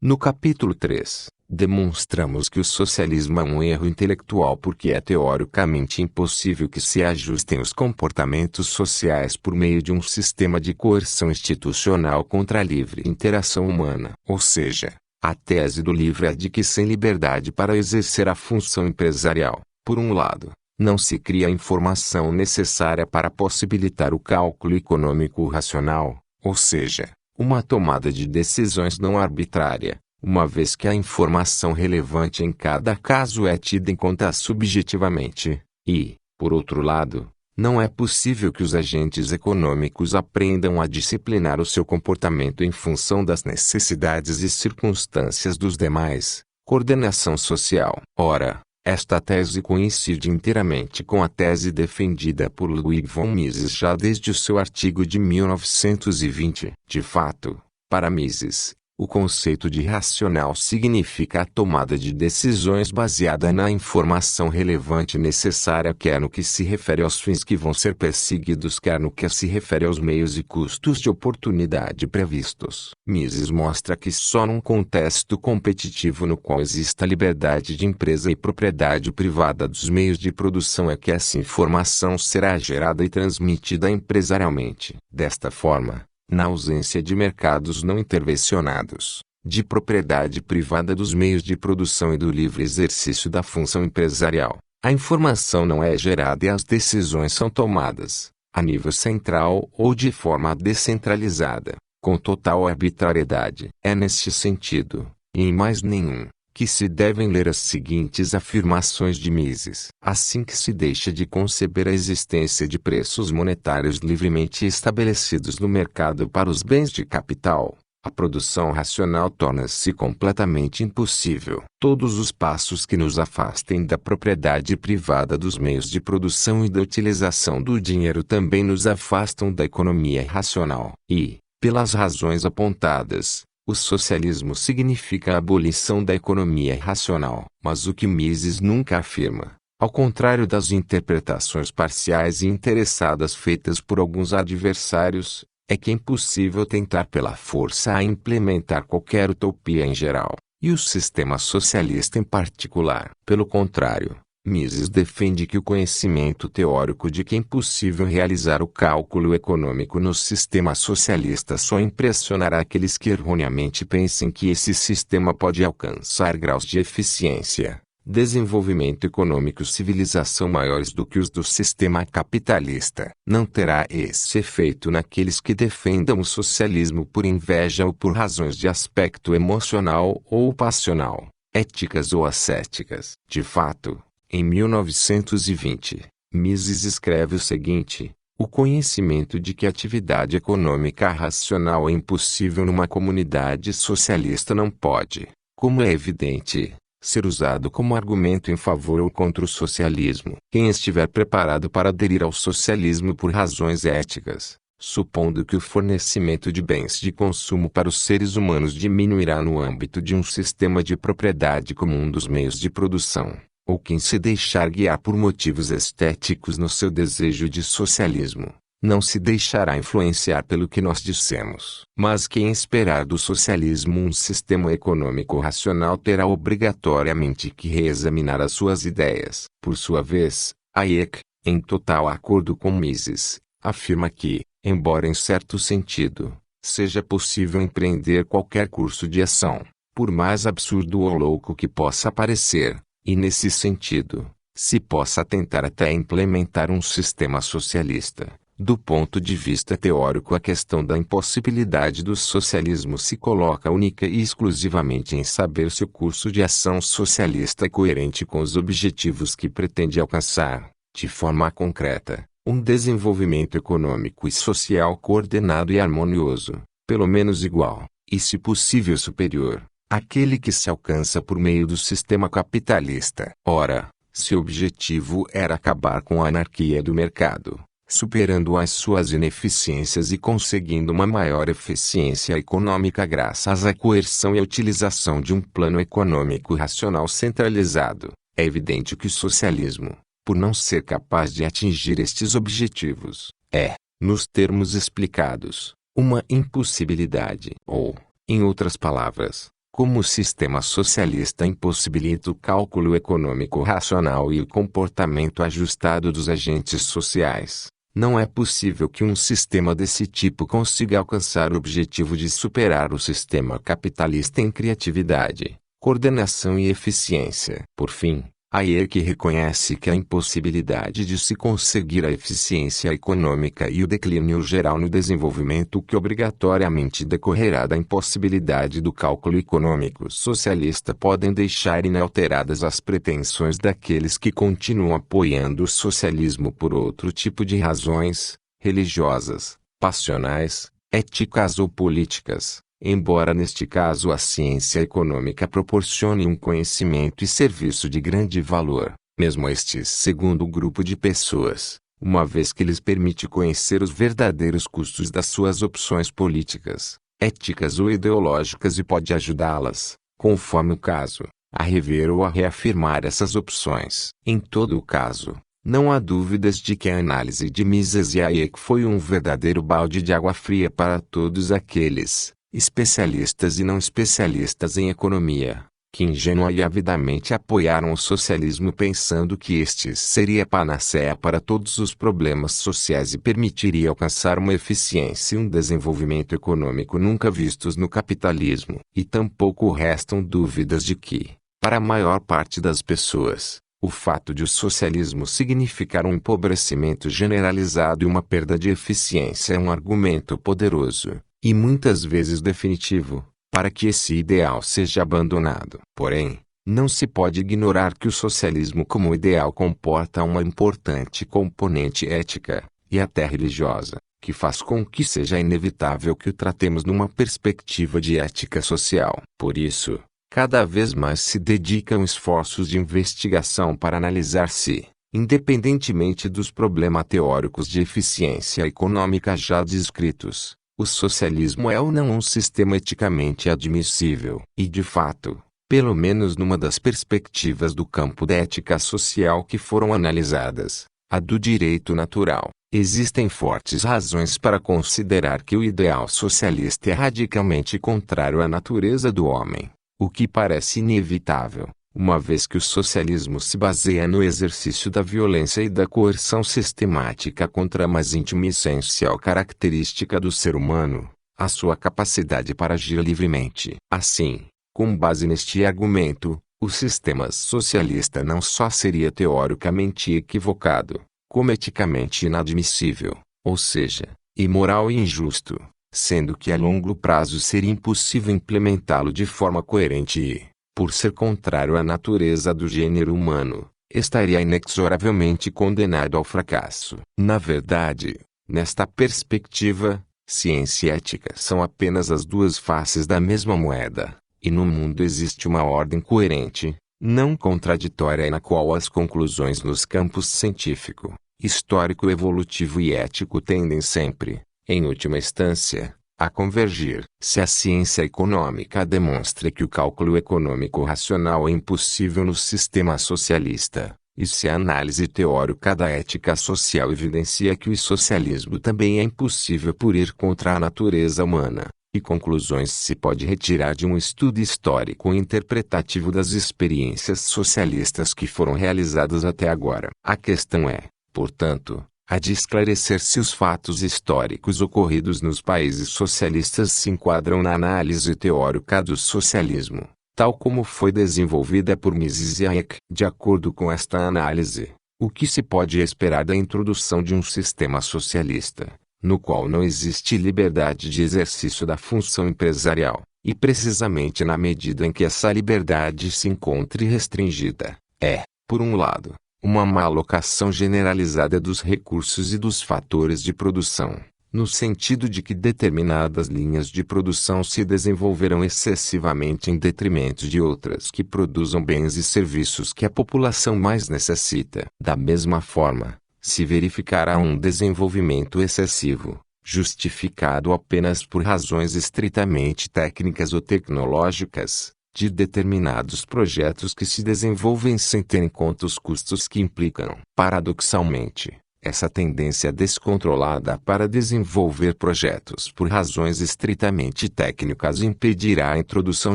No capítulo 3, demonstramos que o socialismo é um erro intelectual porque é teoricamente impossível que se ajustem os comportamentos sociais por meio de um sistema de coerção institucional contra a livre interação humana. Ou seja, a tese do livre é de que sem liberdade para exercer a função empresarial, por um lado, não se cria a informação necessária para possibilitar o cálculo econômico racional, ou seja, uma tomada de decisões não arbitrária, uma vez que a informação relevante em cada caso é tida em conta subjetivamente, e, por outro lado, não é possível que os agentes econômicos aprendam a disciplinar o seu comportamento em função das necessidades e circunstâncias dos demais. Coordenação social. Ora, esta tese coincide inteiramente com a tese defendida por Ludwig von Mises já desde o seu artigo de 1920. De fato, para Mises, o conceito de racional significa a tomada de decisões baseada na informação relevante necessária, quer no que se refere aos fins que vão ser perseguidos, quer no que se refere aos meios e custos de oportunidade previstos. Mises mostra que só num contexto competitivo no qual exista liberdade de empresa e propriedade privada dos meios de produção é que essa informação será gerada e transmitida empresarialmente. Desta forma, na ausência de mercados não intervencionados, de propriedade privada dos meios de produção e do livre exercício da função empresarial, a informação não é gerada e as decisões são tomadas, a nível central ou de forma descentralizada, com total arbitrariedade. É neste sentido, e em mais nenhum, que se devem ler as seguintes afirmações de Mises. Assim que se deixa de conceber a existência de preços monetários livremente estabelecidos no mercado para os bens de capital, a produção racional torna-se completamente impossível. Todos os passos que nos afastem da propriedade privada dos meios de produção e da utilização do dinheiro também nos afastam da economia racional. E, pelas razões apontadas, o socialismo significa a abolição da economia racional. Mas o que Mises nunca afirma, ao contrário das interpretações parciais e interessadas feitas por alguns adversários, é que é impossível tentar pela força a implementar qualquer utopia em geral, e o sistema socialista em particular. Pelo contrário, Mises defende que o conhecimento teórico de que é impossível realizar o cálculo econômico no sistema socialista só impressionará aqueles que erroneamente pensem que esse sistema pode alcançar graus de eficiência, desenvolvimento econômico e civilização maiores do que os do sistema capitalista. Não terá esse efeito naqueles que defendam o socialismo por inveja ou por razões de aspecto emocional ou passional, éticas ou ascéticas. De fato, em 1920, Mises escreve o seguinte: o conhecimento de que a atividade econômica racional é impossível numa comunidade socialista não pode, como é evidente, ser usado como argumento em favor ou contra o socialismo. Quem estiver preparado para aderir ao socialismo por razões éticas, supondo que o fornecimento de bens de consumo para os seres humanos diminuirá no âmbito de um sistema de propriedade comum dos meios de produção, ou quem se deixar guiar por motivos estéticos no seu desejo de socialismo, não se deixará influenciar pelo que nós dissemos. Mas quem esperar do socialismo um sistema econômico racional terá obrigatoriamente que reexaminar as suas ideias. Por sua vez, Hayek, em total acordo com Mises, afirma que, embora em certo sentido, seja possível empreender qualquer curso de ação, por mais absurdo ou louco que possa parecer, e nesse sentido, se possa tentar até implementar um sistema socialista. Do ponto de vista teórico, a questão da impossibilidade do socialismo se coloca única e exclusivamente em saber se o curso de ação socialista é coerente com os objetivos que pretende alcançar, de forma concreta, um desenvolvimento econômico e social coordenado e harmonioso, pelo menos igual, e se possível superior, àquele que se alcança por meio do sistema capitalista. Ora, se o objetivo era acabar com a anarquia do mercado, superando as suas ineficiências e conseguindo uma maior eficiência econômica graças à coerção e à utilização de um plano econômico racional centralizado, é evidente que o socialismo, por não ser capaz de atingir estes objetivos, é, nos termos explicados, uma impossibilidade. Ou, em outras palavras, como o sistema socialista impossibilita o cálculo econômico racional e o comportamento ajustado dos agentes sociais, não é possível que um sistema desse tipo consiga alcançar o objetivo de superar o sistema capitalista em criatividade, coordenação e eficiência. Por fim, Hayek reconhece que a impossibilidade de se conseguir a eficiência econômica e o declínio geral no desenvolvimento que obrigatoriamente decorrerá da impossibilidade do cálculo econômico socialista podem deixar inalteradas as pretensões daqueles que continuam apoiando o socialismo por outro tipo de razões, religiosas, passionais, éticas ou políticas. Embora neste caso a ciência econômica proporcione um conhecimento e serviço de grande valor, mesmo este segundo grupo de pessoas, uma vez que lhes permite conhecer os verdadeiros custos das suas opções políticas, éticas ou ideológicas e pode ajudá-las, conforme o caso, a rever ou a reafirmar essas opções. Em todo o caso, não há dúvidas de que a análise de Mises e Hayek foi um verdadeiro balde de água fria para todos aqueles especialistas e não especialistas em economia, que ingênua e avidamente apoiaram o socialismo pensando que este seria a panaceia para todos os problemas sociais e permitiria alcançar uma eficiência e um desenvolvimento econômico nunca vistos no capitalismo. E tampouco restam dúvidas de que, para a maior parte das pessoas, o fato de o socialismo significar um empobrecimento generalizado e uma perda de eficiência é um argumento poderoso, e muitas vezes definitivo, para que esse ideal seja abandonado. Porém, não se pode ignorar que o socialismo como ideal comporta uma importante componente ética, e até religiosa, que faz com que seja inevitável que o tratemos numa perspectiva de ética social. Por isso, cada vez mais se dedicam esforços de investigação para analisar se, independentemente dos problemas teóricos de eficiência econômica já descritos, o socialismo é ou não um sistema eticamente admissível. E de fato, pelo menos numa das perspectivas do campo da ética social que foram analisadas, a do direito natural, existem fortes razões para considerar que o ideal socialista é radicalmente contrário à natureza do homem, o que parece inevitável, uma vez que o socialismo se baseia no exercício da violência e da coerção sistemática contra a mais íntima e essencial característica do ser humano, a sua capacidade para agir livremente. Assim, com base neste argumento, o sistema socialista não só seria teoricamente equivocado, como eticamente inadmissível, ou seja, imoral e injusto, sendo que a longo prazo seria impossível implementá-lo de forma coerente e, por ser contrário à natureza do gênero humano, estaria inexoravelmente condenado ao fracasso. Na verdade, nesta perspectiva, ciência e ética são apenas as duas faces da mesma moeda, e no mundo existe uma ordem coerente, não contraditória e na qual as conclusões nos campos científico, histórico, evolutivo e ético tendem sempre, em última instância, a convergir. Se a ciência econômica demonstra que o cálculo econômico racional é impossível no sistema socialista, e se a análise teórica da ética social evidencia que o socialismo também é impossível por ir contra a natureza humana, que conclusões se pode retirar de um estudo histórico e interpretativo das experiências socialistas que foram realizadas até agora? A questão é, portanto, a de esclarecer se os fatos históricos ocorridos nos países socialistas se enquadram na análise teórica do socialismo, tal como foi desenvolvida por Mises e Hayek. De acordo com esta análise, o que se pode esperar da introdução de um sistema socialista, no qual não existe liberdade de exercício da função empresarial, e precisamente na medida em que essa liberdade se encontre restringida, é, por um lado, uma má alocação generalizada dos recursos e dos fatores de produção, no sentido de que determinadas linhas de produção se desenvolverão excessivamente em detrimento de outras que produzam bens e serviços que a população mais necessita. Da mesma forma, se verificará um desenvolvimento excessivo, justificado apenas por razões estritamente técnicas ou tecnológicas, de determinados projetos que se desenvolvem sem ter em conta os custos que implicam. Paradoxalmente, essa tendência descontrolada para desenvolver projetos por razões estritamente técnicas impedirá a introdução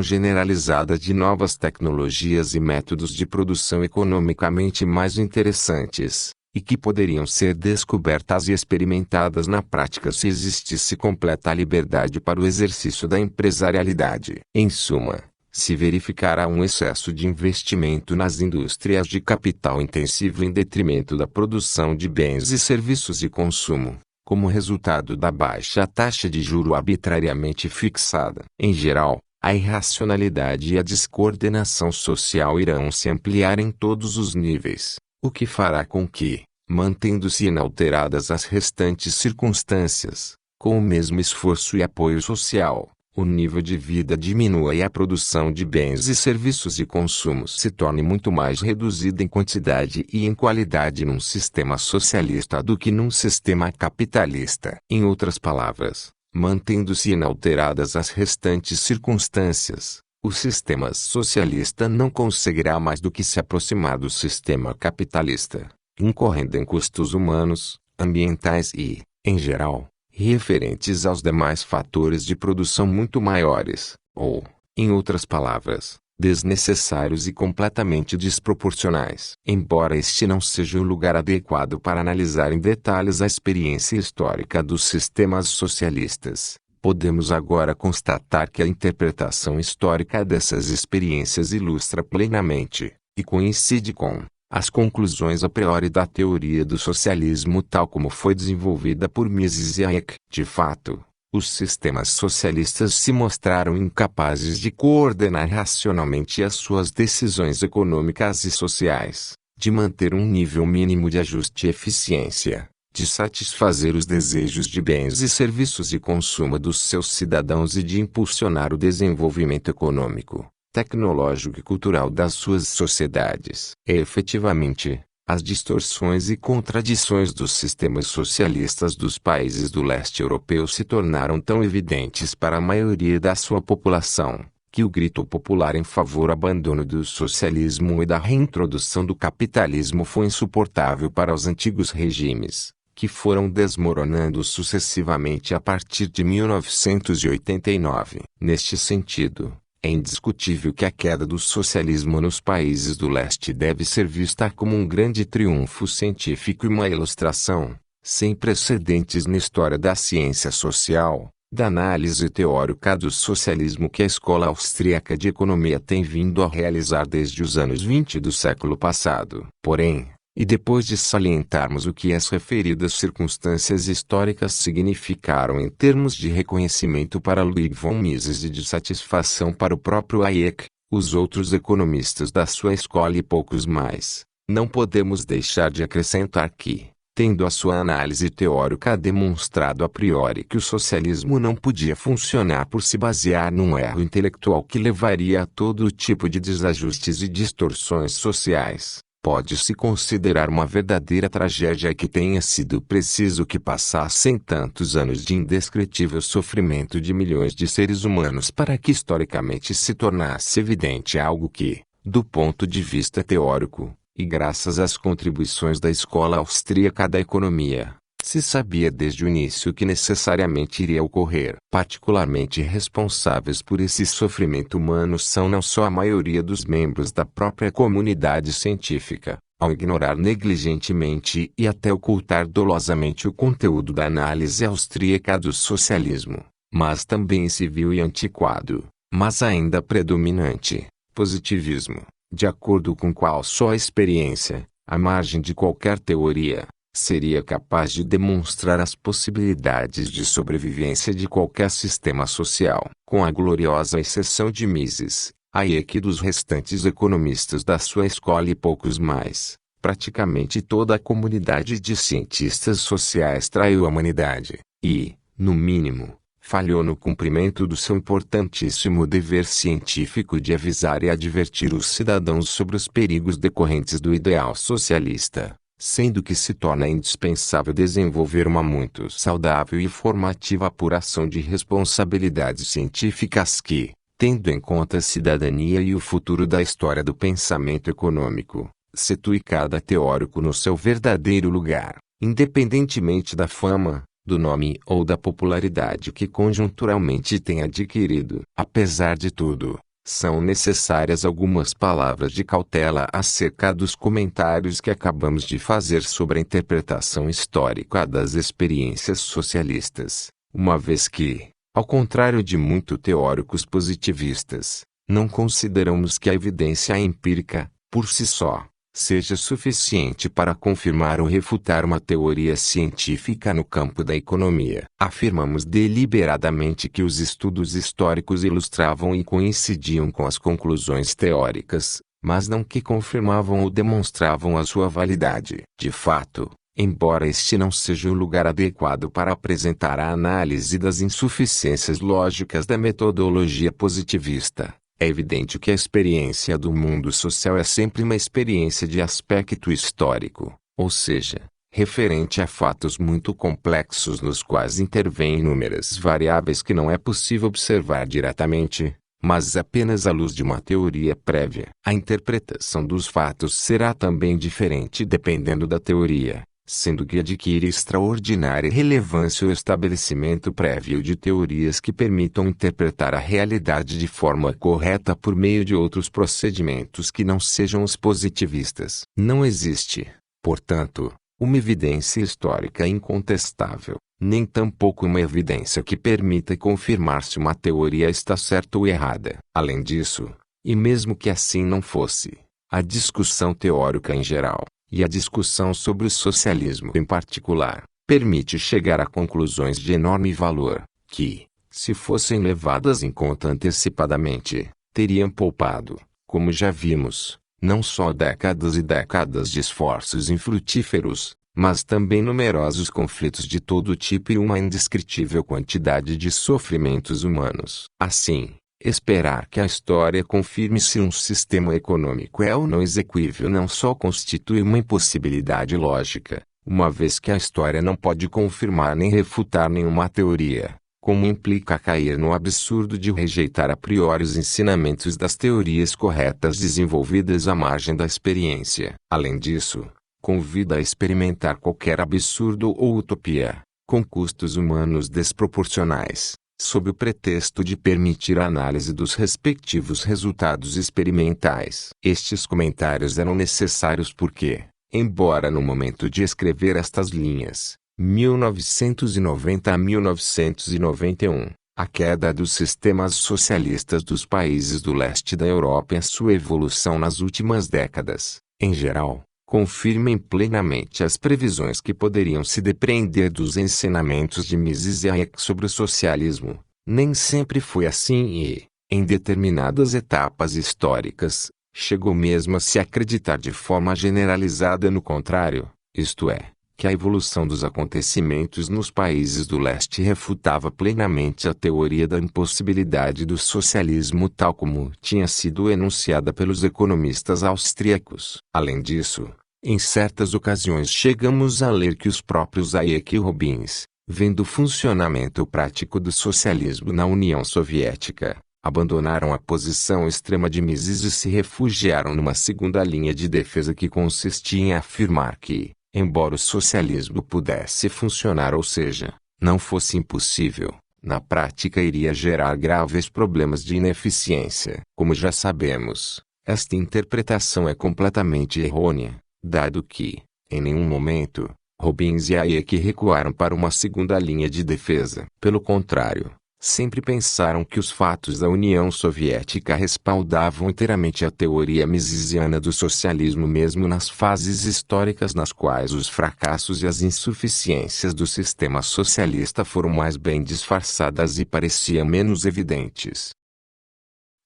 generalizada de novas tecnologias e métodos de produção economicamente mais interessantes, e que poderiam ser descobertas e experimentadas na prática se existisse completa liberdade para o exercício da empresarialidade. Em suma, se verificará um excesso de investimento nas indústrias de capital intensivo em detrimento da produção de bens e serviços de consumo, como resultado da baixa taxa de juro arbitrariamente fixada. Em geral, a irracionalidade e a descoordenação social irão se ampliar em todos os níveis, o que fará com que, mantendo-se inalteradas as restantes circunstâncias, com o mesmo esforço e apoio social, o nível de vida diminua e a produção de bens e serviços de consumo se torne muito mais reduzida em quantidade e em qualidade num sistema socialista do que num sistema capitalista. Em outras palavras, mantendo-se inalteradas as restantes circunstâncias, o sistema socialista não conseguirá mais do que se aproximar do sistema capitalista, incorrendo em custos humanos, ambientais e, em geral, referentes aos demais fatores de produção muito maiores, ou, em outras palavras, desnecessários e completamente desproporcionais. Embora este não seja o lugar adequado para analisar em detalhes a experiência histórica dos sistemas socialistas, podemos agora constatar que a interpretação histórica dessas experiências ilustra plenamente, e coincide com, as conclusões a priori da teoria do socialismo tal como foi desenvolvida por Mises e Hayek. De fato, os sistemas socialistas se mostraram incapazes de coordenar racionalmente as suas decisões econômicas e sociais, de manter um nível mínimo de ajuste e eficiência, de satisfazer os desejos de bens e serviços de consumo dos seus cidadãos e de impulsionar o desenvolvimento econômico, tecnológico e cultural das suas sociedades. E efetivamente, as distorções e contradições dos sistemas socialistas dos países do leste europeu se tornaram tão evidentes para a maioria da sua população, que o grito popular em favor do abandono do socialismo e da reintrodução do capitalismo foi insuportável para os antigos regimes, que foram desmoronando sucessivamente a partir de 1989. Neste sentido, é indiscutível que a queda do socialismo nos países do leste deve ser vista como um grande triunfo científico e uma ilustração, sem precedentes na história da ciência social, da análise teórica do socialismo que a escola austríaca de economia tem vindo a realizar desde os anos 20 do século passado. Porém, e depois de salientarmos o que as referidas circunstâncias históricas significaram em termos de reconhecimento para Ludwig von Mises e de satisfação para o próprio Hayek, os outros economistas da sua escola e poucos mais, não podemos deixar de acrescentar que, tendo a sua análise teórica demonstrado a priori que o socialismo não podia funcionar por se basear num erro intelectual que levaria a todo tipo de desajustes e distorções sociais, pode-se considerar uma verdadeira tragédia que tenha sido preciso que passassem tantos anos de indescritível sofrimento de milhões de seres humanos para que historicamente se tornasse evidente algo que, do ponto de vista teórico, e graças às contribuições da escola austríaca da economia, se sabia desde o início que necessariamente iria ocorrer. Particularmente responsáveis por esse sofrimento humano são não só a maioria dos membros da própria comunidade científica, ao ignorar negligentemente e até ocultar dolosamente o conteúdo da análise austríaca do socialismo, mas também civil e antiquado, mas ainda predominante, positivismo, de acordo com qual só a experiência, à margem de qualquer teoria, seria capaz de demonstrar as possibilidades de sobrevivência de qualquer sistema social. Com a gloriosa exceção de Mises, Hayek e dos restantes economistas da sua escola e poucos mais, praticamente toda a comunidade de cientistas sociais traiu a humanidade, e, no mínimo, falhou no cumprimento do seu importantíssimo dever científico de avisar e advertir os cidadãos sobre os perigos decorrentes do ideal socialista, sendo que se torna indispensável desenvolver uma muito saudável e formativa apuração de responsabilidades científicas que, Tendo em conta a cidadania e o futuro da história do pensamento econômico, situe cada teórico no seu verdadeiro lugar, independentemente da fama, do nome ou da popularidade que conjunturalmente tem adquirido. Apesar de tudo, são necessárias algumas palavras de cautela acerca dos comentários que acabamos de fazer sobre a interpretação histórica das experiências socialistas, uma vez que, ao contrário de muitos teóricos positivistas, não consideramos que a evidência empírica, por si só, seja suficiente para confirmar ou refutar uma teoria científica no campo da economia. Afirmamos deliberadamente que os estudos históricos ilustravam e coincidiam com as conclusões teóricas, mas não que confirmavam ou demonstravam a sua validade. De fato, embora este não seja o lugar adequado para apresentar a análise das insuficiências lógicas da metodologia positivista, é evidente que a experiência do mundo social é sempre uma experiência de aspecto histórico, ou seja, referente a fatos muito complexos nos quais intervêm inúmeras variáveis que não é possível observar diretamente, mas apenas à luz de uma teoria prévia. A interpretação dos fatos será também diferente dependendo da teoria, sendo que adquire extraordinária relevância o estabelecimento prévio de teorias que permitam interpretar a realidade de forma correta por meio de outros procedimentos que não sejam os positivistas. Não existe, portanto, uma evidência histórica incontestável, nem tampouco uma evidência que permita confirmar se uma teoria está certa ou errada. Além disso, e mesmo que assim não fosse, a discussão teórica em geral, e a discussão sobre o socialismo em particular, permite chegar a conclusões de enorme valor, que, se fossem levadas em conta antecipadamente, teriam poupado, como já vimos, não só décadas e décadas de esforços infrutíferos, mas também numerosos conflitos de todo tipo e uma indescritível quantidade de sofrimentos humanos. Assim, esperar que a história confirme se um sistema econômico é ou não execuível não só constitui uma impossibilidade lógica, uma vez que a história não pode confirmar nem refutar nenhuma teoria, como implica cair no absurdo de rejeitar a priori os ensinamentos das teorias corretas desenvolvidas à margem da experiência. Além disso, convida a experimentar qualquer absurdo ou utopia, com custos humanos desproporcionais, sob o pretexto de permitir a análise dos respectivos resultados experimentais. Estes comentários eram necessários porque, embora no momento de escrever estas linhas, 1990 a 1991, a queda dos sistemas socialistas dos países do leste da Europa e a sua evolução nas últimas décadas, em geral, confirmem plenamente as previsões que poderiam se depreender dos ensinamentos de Mises e Hayek sobre o socialismo. Nem sempre foi assim e, em determinadas etapas históricas, chegou mesmo a se acreditar de forma generalizada no contrário, isto é, que a evolução dos acontecimentos nos países do leste refutava plenamente a teoria da impossibilidade do socialismo tal como tinha sido enunciada pelos economistas austríacos. Além disso, em certas ocasiões chegamos a ler que os próprios Hayek e Robbins, vendo o funcionamento prático do socialismo na União Soviética, abandonaram a posição extrema de Mises e se refugiaram numa segunda linha de defesa que consistia em afirmar que, embora o socialismo pudesse funcionar, ou seja, não fosse impossível, na prática iria gerar graves problemas de ineficiência. Como já sabemos, esta interpretação é completamente errônea, dado que, em nenhum momento, Robbins e Hayek recuaram para uma segunda linha de defesa. Pelo contrário, sempre pensaram que os fatos da União Soviética respaldavam inteiramente a teoria misesiana do socialismo mesmo nas fases históricas nas quais os fracassos e as insuficiências do sistema socialista foram mais bem disfarçadas e pareciam menos evidentes.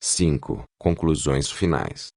5. Conclusões finais.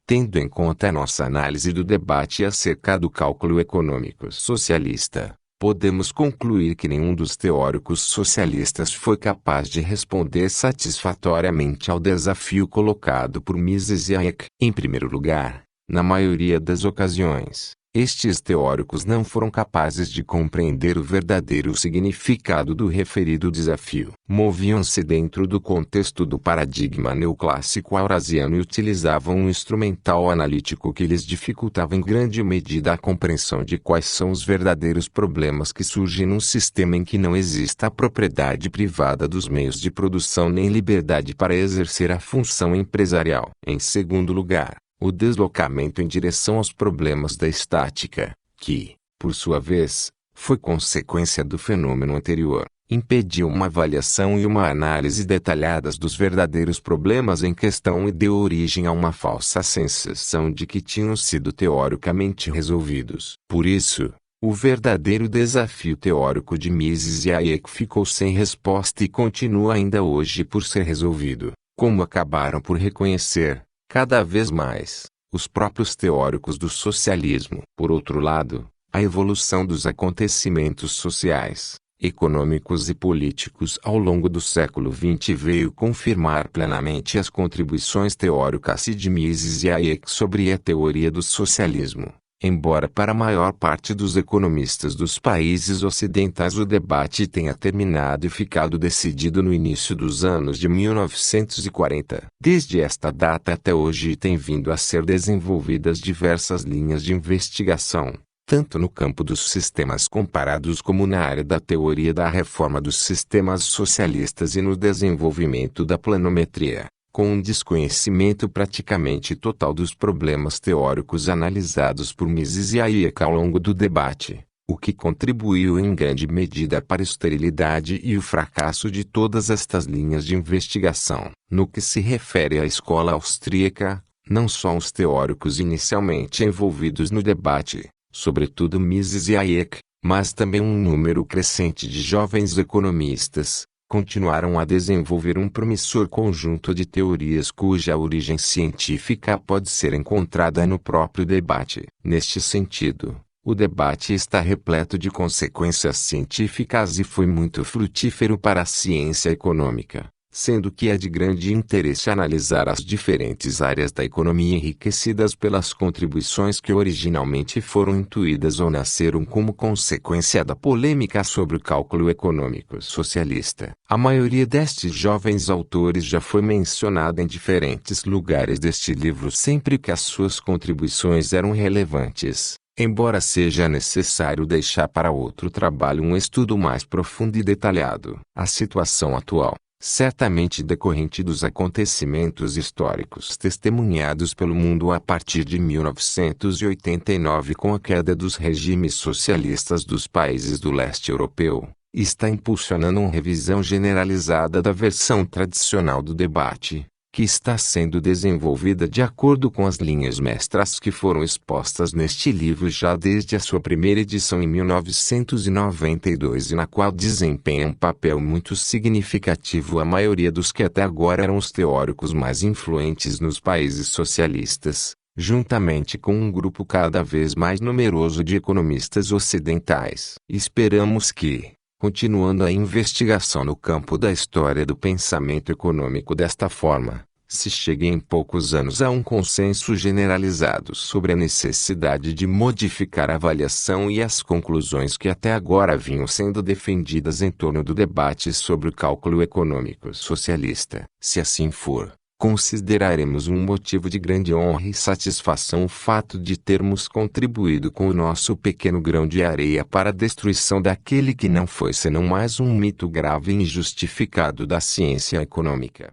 Tendo em conta a nossa análise do debate acerca do cálculo econômico socialista, podemos concluir que nenhum dos teóricos socialistas foi capaz de responder satisfatoriamente ao desafio colocado por Mises e Hayek. Em primeiro lugar, na maioria das ocasiões, Estes teóricos não foram capazes de compreender o verdadeiro significado do referido desafio. Moviam-se dentro do contexto do paradigma neoclássico eurasiano e utilizavam um instrumental analítico que lhes dificultava em grande medida a compreensão de quais são os verdadeiros problemas que surgem num sistema em que não exista a propriedade privada dos meios de produção nem liberdade para exercer a função empresarial. Em segundo lugar, o deslocamento em direção aos problemas da estática, que, por sua vez, foi consequência do fenômeno anterior, impediu uma avaliação e uma análise detalhadas dos verdadeiros problemas em questão e deu origem a uma falsa sensação de que tinham sido teoricamente resolvidos. Por isso, o verdadeiro desafio teórico de Mises e Hayek ficou sem resposta e continua ainda hoje por ser resolvido, como acabaram por reconhecer, cada vez mais, os próprios teóricos do socialismo. Por outro lado, a evolução dos acontecimentos sociais, econômicos e políticos ao longo do século XX veio confirmar plenamente as contribuições teóricas de Mises e Hayek sobre a teoria do socialismo. Embora para a maior parte dos economistas dos países ocidentais o debate tenha terminado e ficado decidido no início dos anos de 1940, desde esta data até hoje têm vindo a ser desenvolvidas diversas linhas de investigação, tanto no campo dos sistemas comparados como na área da teoria da reforma dos sistemas socialistas e no desenvolvimento da planometria, com um desconhecimento praticamente total dos problemas teóricos analisados por Mises e Hayek ao longo do debate, o que contribuiu em grande medida para a esterilidade e o fracasso de todas estas linhas de investigação. No que se refere à escola austríaca, não só os teóricos inicialmente envolvidos no debate, sobretudo Mises e Hayek, mas também um número crescente de jovens economistas, continuaram a desenvolver um promissor conjunto de teorias cuja origem científica pode ser encontrada no próprio debate. Neste sentido, o debate está repleto de consequências científicas e foi muito frutífero para a ciência econômica, sendo que é de grande interesse analisar as diferentes áreas da economia enriquecidas pelas contribuições que originalmente foram intuídas ou nasceram como consequência da polêmica sobre o cálculo econômico socialista. A maioria destes jovens autores já foi mencionada em diferentes lugares deste livro sempre que as suas contribuições eram relevantes, embora seja necessário deixar para outro trabalho um estudo mais profundo e detalhado. A situação atual, certamente decorrente dos acontecimentos históricos testemunhados pelo mundo a partir de 1989 com a queda dos regimes socialistas dos países do leste europeu, está impulsionando uma revisão generalizada da versão tradicional do debate, que está sendo desenvolvida de acordo com as linhas mestras que foram expostas neste livro já desde a sua primeira edição em 1992 e na qual desempenha um papel muito significativo a maioria dos que até agora eram os teóricos mais influentes nos países socialistas, juntamente com um grupo cada vez mais numeroso de economistas ocidentais. Esperamos que, continuando a investigação no campo da história do pensamento econômico desta forma, se chegue em poucos anos a um consenso generalizado sobre a necessidade de modificar a avaliação e as conclusões que até agora vinham sendo defendidas em torno do debate sobre o cálculo econômico socialista. Se assim for, consideraremos um motivo de grande honra e satisfação o fato de termos contribuído com o nosso pequeno grão de areia para a destruição daquele que não foi senão mais um mito grave e injustificado da ciência econômica.